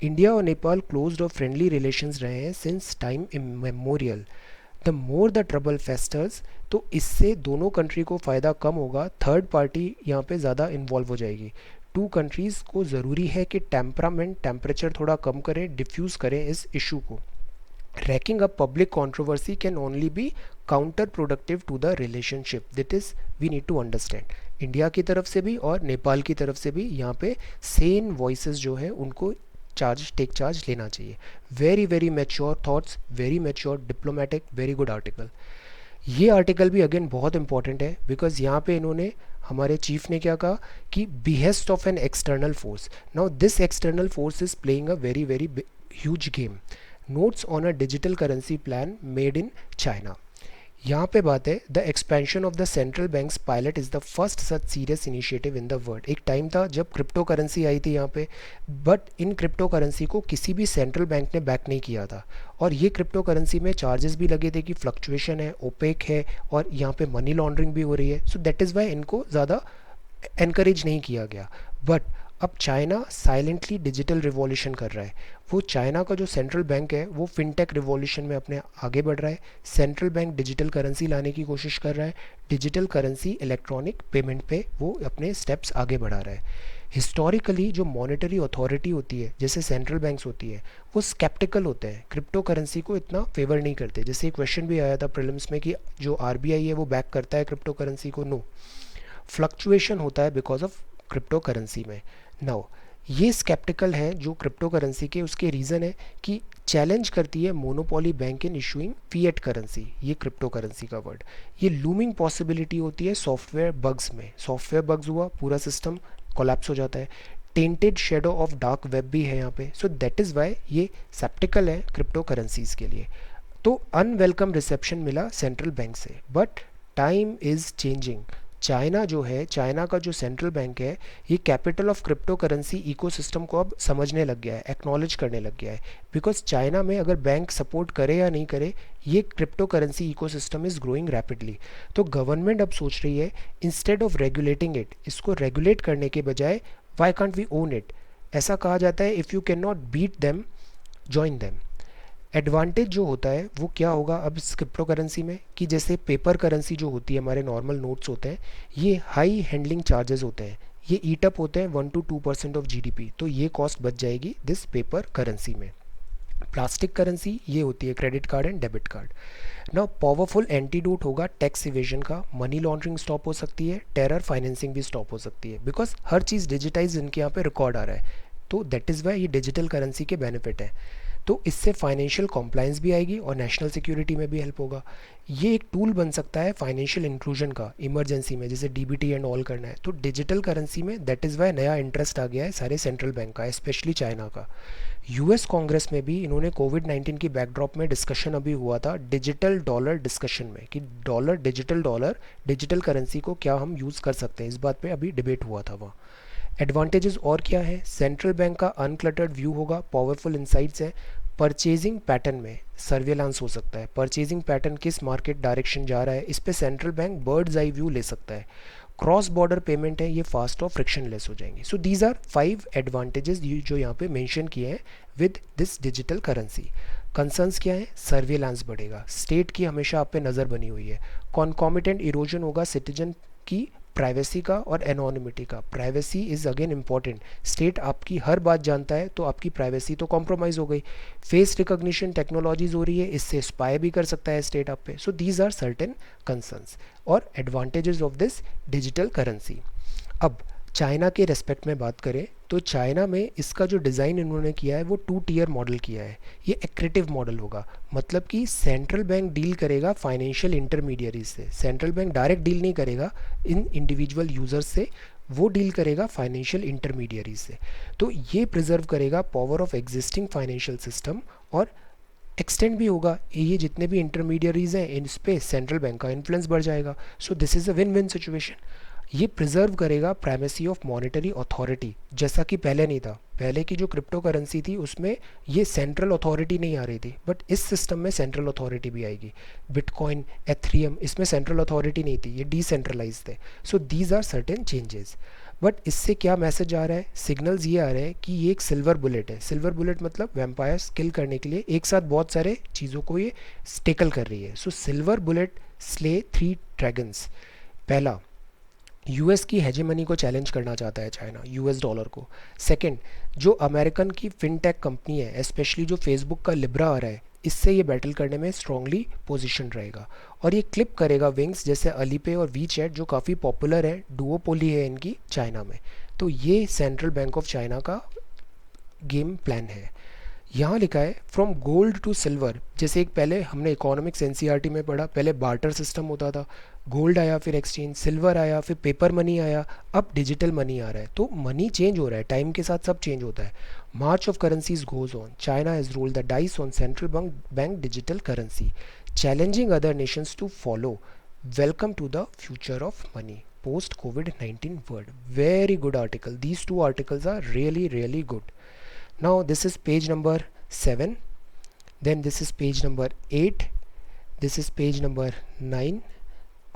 India और नेपाल क्लोज्ड और फ्रेंडली रिलेशंस रहे हैं since time immemorial. The more the trouble festers, तो इससे दोनों कंट्री को फ़ायदा कम होगा, थर्ड पार्टी यहाँ पे ज़्यादा इन्वॉल्व हो जाएगी। टू कंट्रीज़ को ज़रूरी है कि टेम्परेचर थोड़ा कम करें, डिफ्यूज़ करें इस इशू को। Raking up public controversy can only be counter productive to the relationship, that is we need to understand. India की तरफ से भी और नेपाल की तरफ से भी यहाँ पे सेम वॉइसेस जो है उनको टेक चार्ज लेना चाहिए। Very very mature thoughts, very mature diplomatic, very good article. ये आर्टिकल भी अगेन बहुत इंपॉर्टेंट है, बिकॉज यहाँ पे इन्होंने, हमारे चीफ ने क्या कहा कि behest of an external force. Now this external force is playing a very very huge game. Notes on a digital currency plan made in China. यहाँ पे बात है, the expansion of the central banks pilot is the first such serious initiative in the world. एक time था जब crypto currency आई थी यहाँ पे, बट इन क्रिप्टो करेंसी को किसी भी सेंट्रल बैंक ने बैक नहीं किया था। और ये क्रिप्टो करेंसी में चार्जेस भी लगे थे कि फ्लक्चुएशन है, ओपेक है, और यहाँ पे मनी लॉन्ड्रिंग भी हो रही है। सो दैट इज़ वाई इनको ज़्यादा एनकरेज नहीं किया गया। बट अब चाइना साइलेंटली डिजिटल रिवॉल्यूशन कर रहा है। वो चाइना का जो सेंट्रल बैंक है वो फिनटेक रिवॉल्यूशन में अपने आगे बढ़ रहा है। सेंट्रल बैंक डिजिटल करेंसी लाने की कोशिश कर रहा है। डिजिटल करेंसी इलेक्ट्रॉनिक पेमेंट पे वो अपने स्टेप्स आगे बढ़ा रहा है। हिस्टोरिकली जो मॉनेटरी अथॉरिटी होती है, जैसे सेंट्रल बैंक्स होती है, वो स्केप्टिकल होते हैं, क्रिप्टो करेंसी को इतना फेवर नहीं करते। जैसे एक क्वेश्चन भी आया था प्रीलिम्स में कि जो आरबीआई है वो बैक करता है क्रिप्टो करेंसी को। नो, फ्लक्चुएशन होता है बिकॉज ऑफ क्रिप्टो करेंसी में। नाउ ये स्केप्टिकल है जो क्रिप्टो करेंसी के, उसके रीज़न है कि चैलेंज करती है monopoly bank in issuing fiat currency, ये क्रिप्टो करेंसी का वर्ड। ये लूमिंग पॉसिबिलिटी होती है सॉफ्टवेयर बग्स में। सॉफ्टवेयर बग्स हुआ, पूरा सिस्टम कोलैप्स हो जाता है। Tainted shadow of dark web भी है यहाँ पे। सो दैट इज़ वाई ये सेप्टिकल है क्रिप्टो करेंसीज के लिए। तो अनवेलकम रिसेप्शन मिला सेंट्रल बैंक से, but time is changing. China जो है, चाइना का जो सेंट्रल बैंक है, ये capital of crypto currency ecosystem को अब समझने लग गया है, एक्नॉलेज करने लग गया है। बिकॉज चाइना में अगर बैंक सपोर्ट करे या नहीं करे, ये crypto currency ecosystem is growing rapidly. तो गवर्नमेंट अब सोच रही है, इंस्टेड ऑफ रेगुलेटिंग इट, इसको रेगुलेट करने के बजाय why can't we own it. ऐसा कहा जाता है, if you can not beat them, join them. Advantage जो होता है वो क्या होगा अब इस क्रिप्टो करेंसी में, कि जैसे पेपर करेंसी जो होती है, हमारे नॉर्मल नोट्स होते हैं, ये हाई हैंडलिंग चार्जेस होते हैं, ये ईटअप होते हैं 1 to 2% ऑफ जीडीपी। तो ये कॉस्ट बच जाएगी दिस पेपर करेंसी में। प्लास्टिक करेंसी ये होती है credit card and debit card. ना पावरफुल एंटीडोट होगा टैक्स इवेजन का, मनी लॉन्ड्रिंग स्टॉप हो सकती है, टेरर फाइनेंसिंग भी स्टॉप हो सकती है, बिकॉज हर चीज़ डिजिटाइज इनके यहाँ पे रिकॉर्ड आ रहा है। तो दैट इज़ वाई ये डिजिटल करेंसी के बेनिफिट है। तो इससे फाइनेंशियल कॉम्प्लाइंस भी आएगी और नेशनल सिक्योरिटी में भी हेल्प होगा। ये एक टूल बन सकता है फाइनेंशियल इंक्लूजन का, इमरजेंसी में जैसे डीबीटी एंड ऑल करना है तो डिजिटल करेंसी में। दैट इज़ वाई नया इंटरेस्ट आ गया है सारे सेंट्रल बैंक का, स्पेशली चाइना का। यूएस कांग्रेस में भी इन्होंने कोविड-19 की बैकड्रॉप में डिस्कशन अभी हुआ था डिजिटल डॉलर डिस्कशन में, कि डॉलर डिजिटल करेंसी को क्या हम यूज़ कर सकते हैं, इस बात पे अभी डिबेट हुआ था वहाँ। एडवांटेजेस और क्या है, सेंट्रल बैंक का अनक्लटर्ड व्यू होगा, पावरफुल इंसाइट्स हैं। परचेजिंग पैटर्न में सर्वेलांस हो सकता है, परचेजिंग पैटर्न किस मार्केट डायरेक्शन जा रहा है, इस पे central bank birds eye view ले सकता है। क्रॉस बॉर्डर पेमेंट है, ये फास्ट और फ्रिक्शनलेस हो जाएंगी। सो दीज आर 5 एडवांटेजेस जो यहाँ पे मेंशन किए हैं with this digital currency. Concerns क्या है, सर्वेलांस बढ़ेगा, स्टेट की हमेशा आप पे नज़र बनी हुई है। कॉन्कॉमिटेंट इरोजन होगा सिटीजन की प्राइवेसी का और एनोनिमिटी का। Privacy is again important, state आपकी हर बात जानता है तो आपकी प्राइवेसी तो कॉम्प्रोमाइज़ हो गई। फेस रिकॉग्निशन टेक्नोलॉजीज हो रही है, इससे स्पाई भी कर सकता है स्टेट आप पे। So these are certain concerns और advantages of this digital currency. अब चाइना के रेस्पेक्ट में बात करें तो चाइना में इसका जो डिज़ाइन इन्होंने किया है वो 2 tier मॉडल किया है। ये एक्रेटिव मॉडल होगा, मतलब कि सेंट्रल बैंक डील करेगा फाइनेंशियल इंटरमीडियरीज से, सेंट्रल बैंक डायरेक्ट डील नहीं करेगा इन इंडिविजुअल यूज़र्स से, वो डील करेगा फाइनेंशियल इंटरमीडियरीज से। तो ये प्रिजर्व करेगा power of existing financial system और एक्सटेंड भी होगा, ये जितने भी इंटरमीडियरीज हैं इन पे सेंट्रल बैंक का इन्फ्लुएंस बढ़ जाएगा। So this is a win win situation. ये प्रिजर्व करेगा प्राइमेसी ऑफ मॉनेटरी अथॉरिटी, जैसा कि पहले नहीं था। पहले की जो क्रिप्टो करेंसी थी उसमें ये सेंट्रल अथॉरिटी नहीं आ रही थी, बट इस सिस्टम में सेंट्रल अथॉरिटी भी आएगी। बिटकॉइन, एथरियम, इसमें सेंट्रल अथॉरिटी नहीं थी, ये डिसेंट्रलाइज थे। So these are certain changes. But इससे क्या मैसेज आ रहा है, सिग्नल्स ये आ रहे हैं कि ये एक सिल्वर बुलेट है। सिल्वर बुलेट मतलब वैम्पायर्स किल करने के लिए एक साथ बहुत सारे चीज़ों को ये स्टेकल कर रही है। सो सिल्वर बुलेट स्ले 3 ड्रैगन्स। पहला, यूएस की हेजेमनी को चैलेंज करना चाहता है चाइना, यूएस डॉलर को। सेकंड, जो अमेरिकन की फिनटेक कंपनी है, स्पेशली जो फेसबुक का लिब्रा आ रहा है, इससे ये बैटल करने में स्ट्रांगली पोजीशन रहेगा। और ये क्लिप करेगा विंग्स जैसे अलीपे और वी चैट जो काफ़ी पॉपुलर है, डुओपोली है इनकी चाइना में। तो ये सेंट्रल बैंक ऑफ चाइना का गेम प्लान है। यहाँ लिखा है फ्रॉम गोल्ड टू सिल्वर। जैसे एक पहले हमने इकोनॉमिक्स एनसीईआरटी में पढ़ा, पहले बार्टर सिस्टम होता था, गोल्ड आया, फिर एक्सचेंज, सिल्वर आया, फिर पेपर मनी आया, अब डिजिटल मनी आ रहा है। तो मनी चेंज हो रहा है, टाइम के साथ सब चेंज होता है। March of currencies goes on, China has rolled the dice on central bank digital currency, challenging other nations to follow, welcome to the future of money post COVID-19 world. Very good article. These two articles are really really good. Now this is page number 7, then this is page number 8, this is page number 9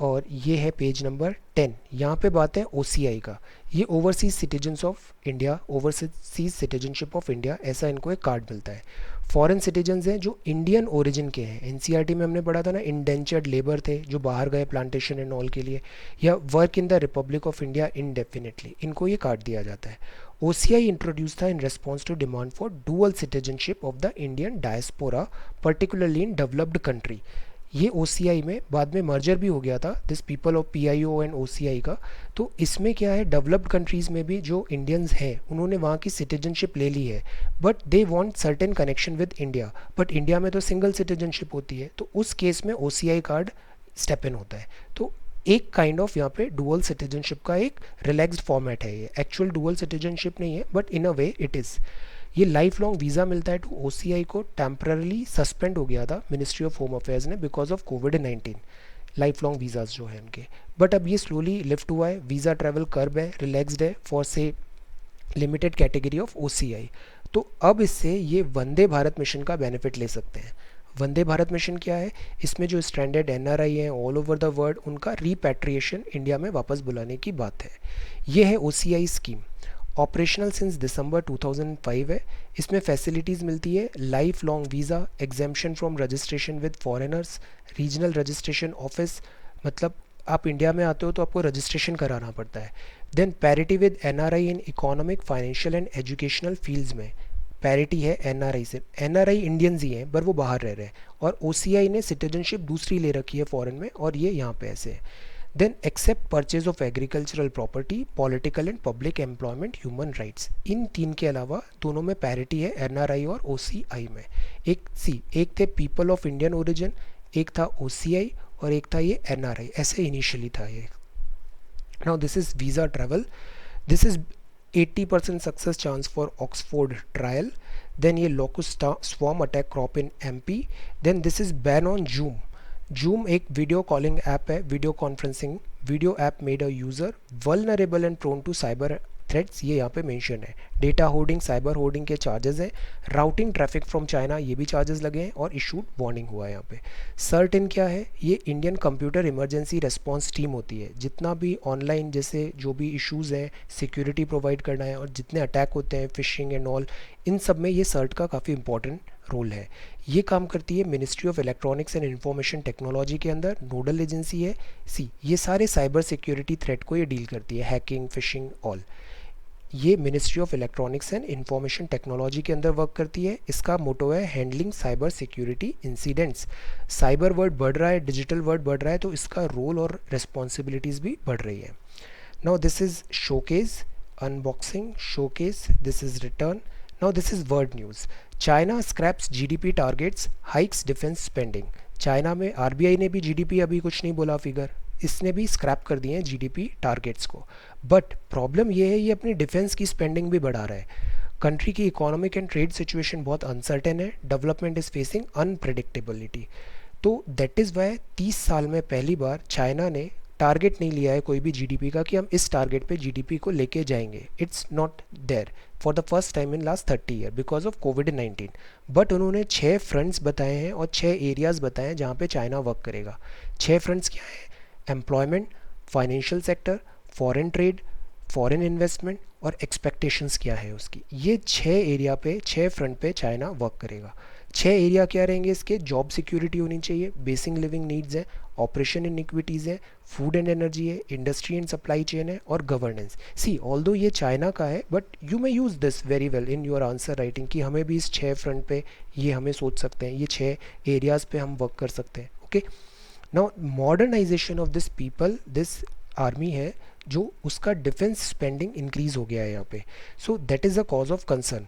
और ये है page number 10। यहाँ पे बात है OCI का। ये overseas citizens of India, overseas citizenship of India, ऐसा इनको एक कार्ड मिलता है। फॉरेन सिटीजन्स हैं जो इंडियन ओरिजिन के हैं, एनसीईआरटी में हमने पढ़ा था ना, इंडेंचर्ड लेबर थे जो बाहर गए प्लांटेशन एंड ऑल के लिए, या work in the republic of India indefinitely, इनको ये कार्ड दिया जाता है। OCI इंट्रोड्यूस था in response to demand for dual citizenship of the Indian diaspora, particularly in developed country. ये OCI में बाद में मर्जर भी हो गया था, this people of PIO and OCI का। तो इसमें क्या है, डेवलप्ड कंट्रीज़ में भी जो इंडियंस हैं उन्होंने वहाँ की सिटीजनशिप ले ली है, but they want certain connection with India, but India में तो सिंगल सिटीजनशिप होती है, तो उस केस में OCI कार्ड स्टेप इन होता है। तो एक काइंड ऑफ यहाँ पे डुअल सिटीजनशिप का एक रिलैक्स्ड फॉर्मेट है। ये एक्चुअल डुअल सिटीजनशिप नहीं है, but in a way it is. ये लाइफ लॉन्ग वीज़ा मिलता है टू OCI को, टेम्परली सस्पेंड हो गया था मिनिस्ट्री ऑफ होम अफेयर्स ने because of COVID-19, life long visas जो है उनके। बट अब ये स्लोली लिफ्ट हुआ है, वीज़ा ट्रैवल कर्व है, रिलैक्स्ड है फॉर से लिमिटेड कैटेगरी ऑफ OCI। तो अब इससे ये वंदे भारत मिशन का बेनिफिट ले सकते हैं। वंदे भारत मिशन क्या है, इसमें जो स्ट्रैंडेड NRI हैं ऑल ओवर द वर्ल्ड, उनका रीपैट्रिएशन इंडिया में वापस बुलाने की बात है। ये है OCI scheme, operational since December 2005 है। इसमें फैसिलिटीज़ मिलती है, life long visa, exemption from registration with foreigners, regional registration office, मतलब आप इंडिया में आते हो तो आपको रजिस्ट्रेशन कराना पड़ता है। Then parity with NRI in economic, financial and educational fields में पैरिटी है NRI से। NRI इंडियंस ही हैं पर वो बाहर रह रहे हैं, और OCI ने सिटीजनशिप दूसरी ले रखी है फॉरेन में, और ये यहाँ पे ऐसे है। Then except purchase of agricultural property, political and public employment, human rights, इन तीन के अलावा दोनों में पैरिटी है NRI और OCI में। एक थे पीपल ऑफ इंडियन ओरिजिन, एक था OCI और एक था ये NRI, ऐसे इनिशियली था ये। Now this is visa travel, this is 80% success chance for Oxford trial. Then ये locust swarm attack crop in MP। Then this is ban on Zoom. Zoom एक वीडियो कॉलिंग ऐप है, video conferencing video app made a user vulnerable and prone to cyber threats, ये यहाँ पे mention है। Data hoarding, cyber hoarding के charges हैं। Routing traffic from China, ये भी चार्जेस लगे हैं, और इशूड वार्निंग हुआ है यहाँ पे। सर्ट इन क्या है, ये Indian computer emergency response team होती है। जितना भी ऑनलाइन जैसे जो भी इश्यूज़ हैं, सिक्योरिटी प्रोवाइड करना है, और जितने अटैक होते हैं, फिशिंग एंड ऑल, इन सब में ये सर्ट का काफ़ी इंपॉर्टेंट रोल है। ये काम करती है ministry of electronics and information technology के अंदर, नोडल एजेंसी है। ये सारे साइबर सिक्योरिटी थ्रेट को ये डील करती है, हैकिंग, फिशिंग, ऑल। ये ministry of electronics and information technology के अंदर वर्क करती है। इसका मोटो है handling cyber security incidents. Cyber world बढ़ रहा है, डिजिटल वर्ल्ड बढ़ रहा है, तो इसका रोल और रिस्पॉन्सिबिलिटीज़ भी बढ़ रही है। Now this is showcase, unboxing, showcase, this is return. Now this is world news. China scraps GDP targets, hikes defence spending. China में RBI ने भी GDP अभी कुछ नहीं बोला फिगर, इसने भी स्क्रैप कर दिए हैं GDP टारगेट्स को। बट प्रॉब्लम ये है, ये अपनी डिफेंस की स्पेंडिंग भी बढ़ा रहा है। कंट्री की इकोनॉमिक एंड ट्रेड सिचुएशन बहुत अनसर्टेन है, डेवलपमेंट इज़ फेसिंग अनप्रेडिक्टेबिलिटी। तो दैट इज़ वाई 30 साल में पहली बार चाइना ने टारगेट नहीं लिया है कोई भी GDP का कि हम इस टारगेट पे GDP को लेके जाएंगे। It's not there for the first time in last 30 year because of COVID-19। But उन्होंने 6 फ्रंट्स बताए हैं और 6 एरियाज़ बताए हैं जहाँ पे चाइना वर्क करेगा। 6 फ्रंट्स क्या हैं, employment, financial sector, foreign trade, foreign investment, और एक्सपेक्टेशंस क्या है उसकी। ये 6 एरिया पे, 6 फ्रंट पे चाइना वर्क करेगा। 6 एरिया क्या रहेंगे इसके, जॉब सिक्योरिटी होनी चाहिए, बेसिक लिविंग नीड्स है, ऑपरेशन इन इक्विटीज़ है, फूड एंड एनर्जी है, इंडस्ट्री एंड सप्लाई चेन है, और गवर्नेंस। ऑल्दो ये चाइना का है, but you may use this very well in your answer writing कि हमें भी इस 6 फ्रंट पे ये हमें सोच सकते हैं, ये 6 एरियाज़ पे हम वर्क कर सकते हैं। Okay, now modernisation of this people, this army है जो उसका डिफेंस स्पेंडिंग इंक्रीज़ हो गया है यहाँ पे। सो that is a cause of concern.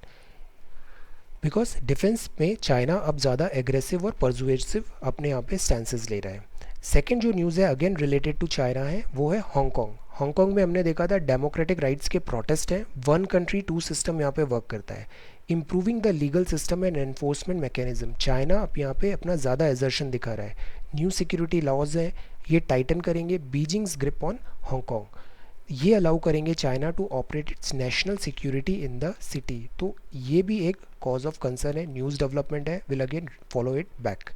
Because defence में चाइना अब ज़्यादा एग्रेसिव और परजुएसिव अपने यहाँ पे स्टैंसेस ले रहा है। सेकेंड जो न्यूज़ है अगेन रिलेटेड टू चाइना है वो है हांगकांग। हांगकांग में हमने देखा था डेमोक्रेटिक राइट्स के प्रोटेस्ट हैं, वन कंट्री टू सिस्टम यहाँ पे वर्क करता है। Improving the legal system and enforcement mechanism, China अब यहाँ पे अपना ज़्यादा एजर्शन दिखा रहा है। न्यू सिक्योरिटी लॉज हैं, ये टाइटन करेंगे बीजिंग्स ग्रिप ऑन हांगकांग, ये अलाउ करेंगे China to operate its national security in the city. तो ये भी एक कॉज ऑफ कंसर्न है, न्यूज़ डेवलपमेंट है, will again follow it back.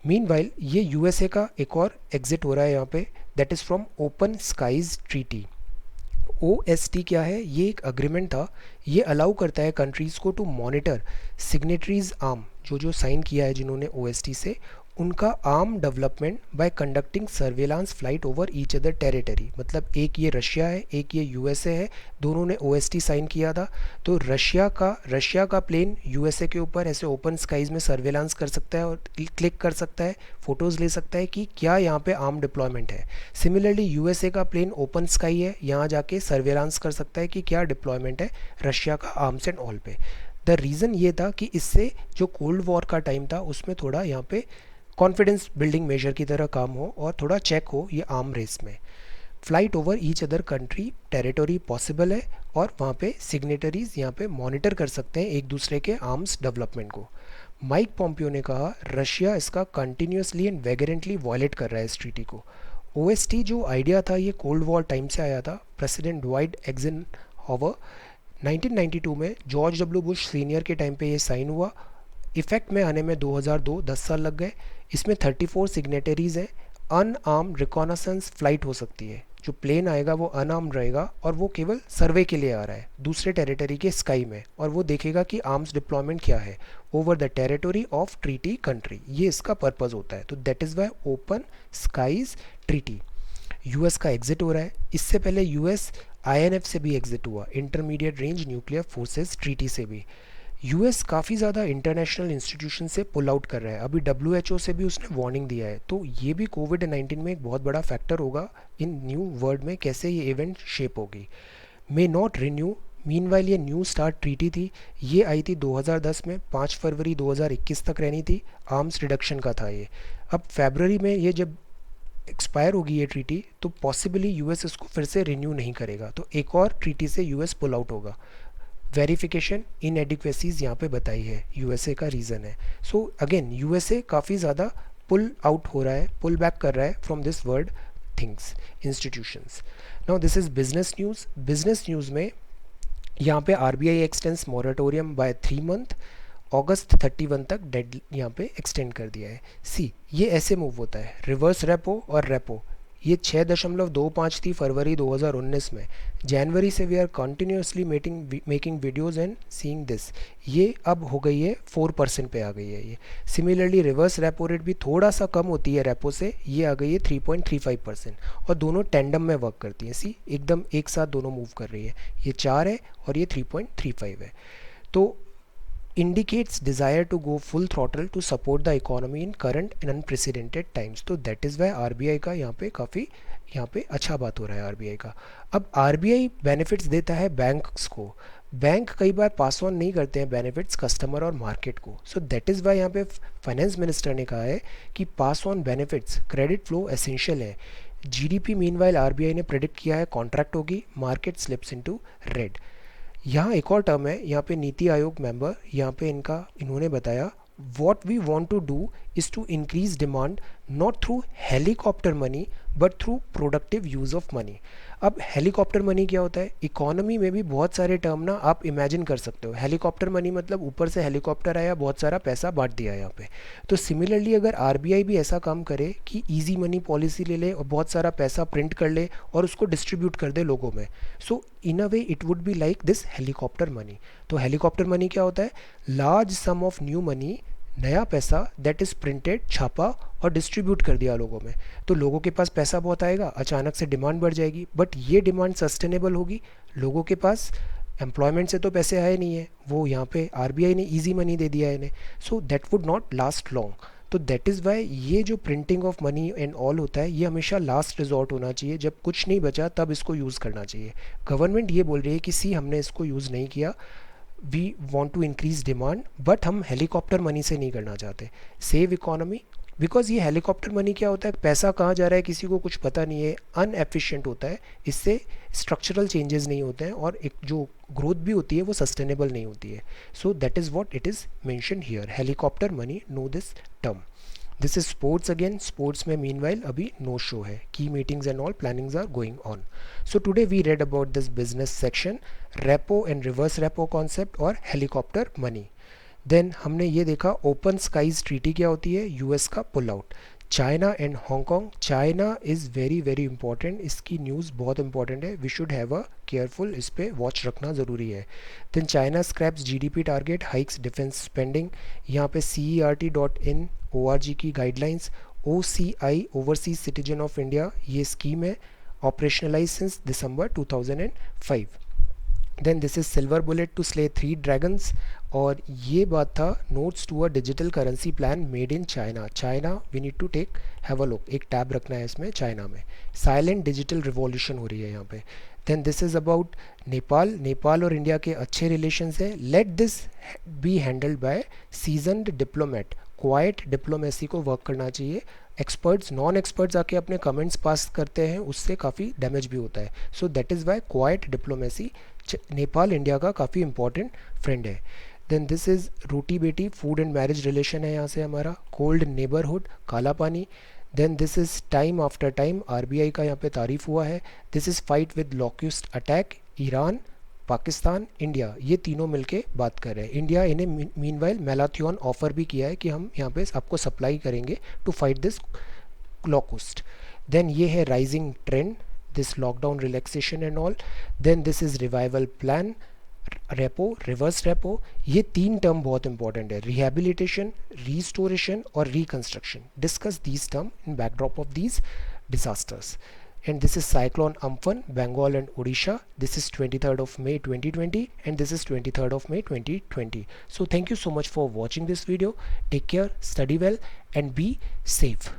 Meanwhile ये यूएसए का एक और एग्जिट हो रहा है यहाँ पे, that is from open skies treaty. OST क्या है, ये एक अग्रीमेंट था, ये अलाउ करता है कंट्रीज़ को टू मॉनिटर सिग्नेटरीज आर्म, जो जो साइन किया है जिन्होंने OST से, उनका arm development bye conducting surveillance flight over each other territory. मतलब एक ये रशिया है, एक ये यूएसए है, दोनों ने OST साइन किया था। तो रशिया का प्लेन यूएसए के ऊपर ऐसे ओपन स्काईज में सर्वेलांस कर सकता है और क्लिक कर सकता है, फ़ोटोज़ ले सकता है कि क्या यहाँ पे आर्म डिप्लॉयमेंट है। सिमिलरली यूएसए का प्लेन ओपन स्काई है, यहाँ जाके सर्वेलांस कर सकता है कि क्या डिप्लॉयमेंट है रशिया का आर्म्स एंड ऑल पे। द रीज़न ये था कि इससे जो कोल्ड वॉर का टाइम था उसमें थोड़ा यहाँ पे कॉन्फिडेंस बिल्डिंग मेजर की तरह काम हो और थोड़ा चेक हो ये आर्म रेस में। Flight over each other country territory possible है और वहाँ पे सिग्नेटरीज यहाँ पे मॉनिटर कर सकते हैं एक दूसरे के आर्म्स डेवलपमेंट को। माइक पॉम्पियो ने कहा रशिया इसका कंटिन्यूसली एंड वेगरेंटली वायलेट कर रहा है इस ट्रीटी को। OST जो आइडिया था ये कोल्ड वॉर टाइम से आया था। प्रेसिडेंट ड्वाइट एइज़नहावर 1992 में जॉर्ज W. बुश सीनियर के टाइम पे ये साइन हुआ। इफेक्ट में आने में 2002 10 साल लग गए। इसमें 34 सिग्नेटरीज हैं। अनआर्म रिकॉनासेंस फ्लाइट हो सकती है, जो प्लेन आएगा वो अनआर्म रहेगा और वो केवल सर्वे के लिए आ रहा है दूसरे टेरिटरी के स्काई में, और वो देखेगा कि आर्म्स डिप्लॉयमेंट क्या है over the territory of treaty country. ये इसका पर्पज़ होता है। तो that is why open skies treaty. US का एग्जिट हो रहा है। इससे पहले यूएस INF से भी एग्जिट हुआ, intermediate range nuclear forces treaty से भी। यूएस काफ़ी ज़्यादा इंटरनेशनल इंस्टीट्यूशन से पुल आउट कर रहा है। अभी WHO से भी उसने वार्निंग दिया है। तो ये भी कोविड-19 में एक बहुत बड़ा फैक्टर होगा इन न्यू वर्ल्ड में, कैसे ये इवेंट शेप होगी। मे नॉट रिन्यू, मीनवाइल ये न्यू स्टार्ट ट्रीटी थी, ये आई थी 2010 में, 5 फरवरी 2021 तक रहनी थी। आर्म्स रिडक्शन का था ये। अब फरवरी में ये जब एक्सपायर होगी ये ट्रीटी, तो पॉसिबली यूएस इसको फिर से रिन्यू नहीं करेगा, तो एक और ट्रीटी से यूएस पुल आउट होगा। वेरिफिकेशन इनएडिक्वेसीज यहाँ पे बताई है, यूएसए का रीज़न है। सो अगेन यूएसए काफ़ी ज़्यादा पुल आउट हो रहा है, पुल बैक कर रहा है from this world things institutions. Now this is business news. Business news में यहाँ पे RBI extends moratorium by 3 month, अगस्त 31 तक डेड यहाँ पे एक्सटेंड कर दिया है। सी ये ऐसे मूव होता है, रिवर्स रेपो और रेपो ये 6.25 थी फरवरी 2019 में। जनवरी से we are continuously making videos and seeing this, ये अब हो गई है 4% पे आ गई है ये। सिमिलरली रिवर्स रेपो रेट भी थोड़ा सा कम होती है रेपो से, ये आ गई है 3.35%, और दोनों टेंडम में वर्क करती हैं। सी एकदम एक साथ दोनों मूव कर रही है, ये 4 है और ये 3.35 है। तो indicates desire to go full throttle to support the economy in current and unprecedented times। तो that is why RBI का यहाँ पे काफ़ी यहाँ पे अच्छा बात हो रहा है RBI का। अब RBI बेनिफिट्स देता है बैंक्स को, बैंक कई बार पास ऑन नहीं करते हैं बेनिफिट्स कस्टमर और मार्केट को। सो दैट इज़ वाई यहाँ पे फाइनेंस मिनिस्टर ने कहा है कि pass on benefits, credit flow essential है। GDP मीनवाइल RBI ने प्रेडिक्ट किया है कॉन्ट्रैक्ट होगी, मार्केट स्लिप्स इनटू रेड। यहाँ एक और टर्म है, यहाँ पे नीति आयोग मेंबर यहाँ पे इन्होंने बताया what we want to do is to increase demand not through helicopter money but through productive use of money। अब हेलीकॉप्टर मनी क्या होता है, इकोनॉमी में भी बहुत सारे टर्म ना आप इमेजिन कर सकते हो। हेलीकॉप्टर मनी मतलब ऊपर से हेलीकॉप्टर आया, बहुत सारा पैसा बांट दिया यहाँ पे। तो सिमिलरली अगर RBI भी ऐसा काम करे कि इजी मनी पॉलिसी ले ले और बहुत सारा पैसा प्रिंट कर ले और उसको डिस्ट्रीब्यूट कर दे लोगों में, so in a way it would be like this helicopter money. तो हेलीकॉप्टर मनी क्या होता है, large sum of new money, नया पैसा दैट इज़ प्रिंटेड, छापा और डिस्ट्रीब्यूट कर दिया लोगों में। तो लोगों के पास पैसा बहुत आएगा, अचानक से डिमांड बढ़ जाएगी, बट ये डिमांड सस्टेनेबल होगी। लोगों के पास एम्प्लॉयमेंट से तो पैसे आए नहीं है, वो यहाँ पे RBI ने इजी मनी दे दिया है इन्हें, so that would not last long. तो दैट इज़ वाई ये जो printing of money and all होता है, ये हमेशा लास्ट रिजॉर्ट होना चाहिए, जब कुछ नहीं बचा तब इसको यूज़ करना चाहिए। गवर्नमेंट ये बोल रही है कि सी हमने इसको यूज़ नहीं किया, we want to increase demand, but हम हेलीकॉप्टर मनी से नहीं करना चाहते. सेव इकोनॉमी, बिकॉज ये हेलीकॉप्टर मनी क्या होता है, पैसा कहाँ जा रहा है किसी को कुछ पता नहीं है, अनएफिशिएंट होता है, इससे स्ट्रक्चरल चेंजेस नहीं होते हैं और एक जो ग्रोथ भी होती है वो सस्टेनेबल नहीं होती है. So that is what it is mention here, helicopter money, know this term. This is sports again. Sports में मीनवाइल अभी नो शो है. की meetings and all plannings are going on. So today we read about this business section, repo and reverse repo concept और helicopter money. Then हमने ये देखा open skies treaty क्या होती है, यूएस का pull out. China and Hong Kong. China is very very important, इसकी news बहुत इंपॉर्टेंट है, we should have a careful, इस पर वॉच रखना ज़रूरी है. Then China scraps GDP target, hikes defence spending. यहाँ पे CERT.in.org की guidelines. OCI overseas citizen of India, ये स्कीम है, operationalise since December 2005. Then this is silver bullet to slay 3 dragons. और ये बात था notes to a digital currency plan made in China. China we need to take have a look, एक tab रखना है इसमें चाइना में. साइलेंट डिजिटल रिवॉल्यूशन हो रही है यहाँ पे. Then this is about Nepal. Nepal और इंडिया के अच्छे रिलेशंस है. Let this be handled by seasoned diplomat. Quiet diplomacy को वर्क करना चाहिए. एक्सपर्ट्स नॉन एक्सपर्ट्स आके अपने कमेंट्स पास करते हैं, उससे काफ़ी डैमेज भी होता है. So that is Y quite diplomacy. Nepal India का काफ़ी इंपॉर्टेंट फ्रेंड है. देन दिस इज़ रोटी बेटी, फूड एंड मैरिज रिलेशन है यहाँ से हमारा. Cold neighbourhood, Kalapani. Then this is time after time, RBI का यहाँ पे तारीफ हुआ है. This is fight with locust attack, Iran, Pakistan, India, ये तीनों मिलके बात कर रहे हैं. इंडिया इन्हें मीनवाइल मैलाथियन ऑफर भी किया है कि हम यहाँ पे आपको सप्लाई करेंगे to fight this locust. Then ये है rising trend, this lockdown relaxation and all. Then this is revival plan, repo, reverse repo. ये 3 टर्म बहुत इंपॉर्टेंट है, रिहेबिलिटेशन, रीस्टोरेशन और reconstruction. Discuss these term in backdrop of these disasters. And this is cyclone Amphan, Bengal and Odisha. This is 23rd of May 2020 and this is 23rd of May 2020. So thank you so much for watching this video. Take care, study well and be safe.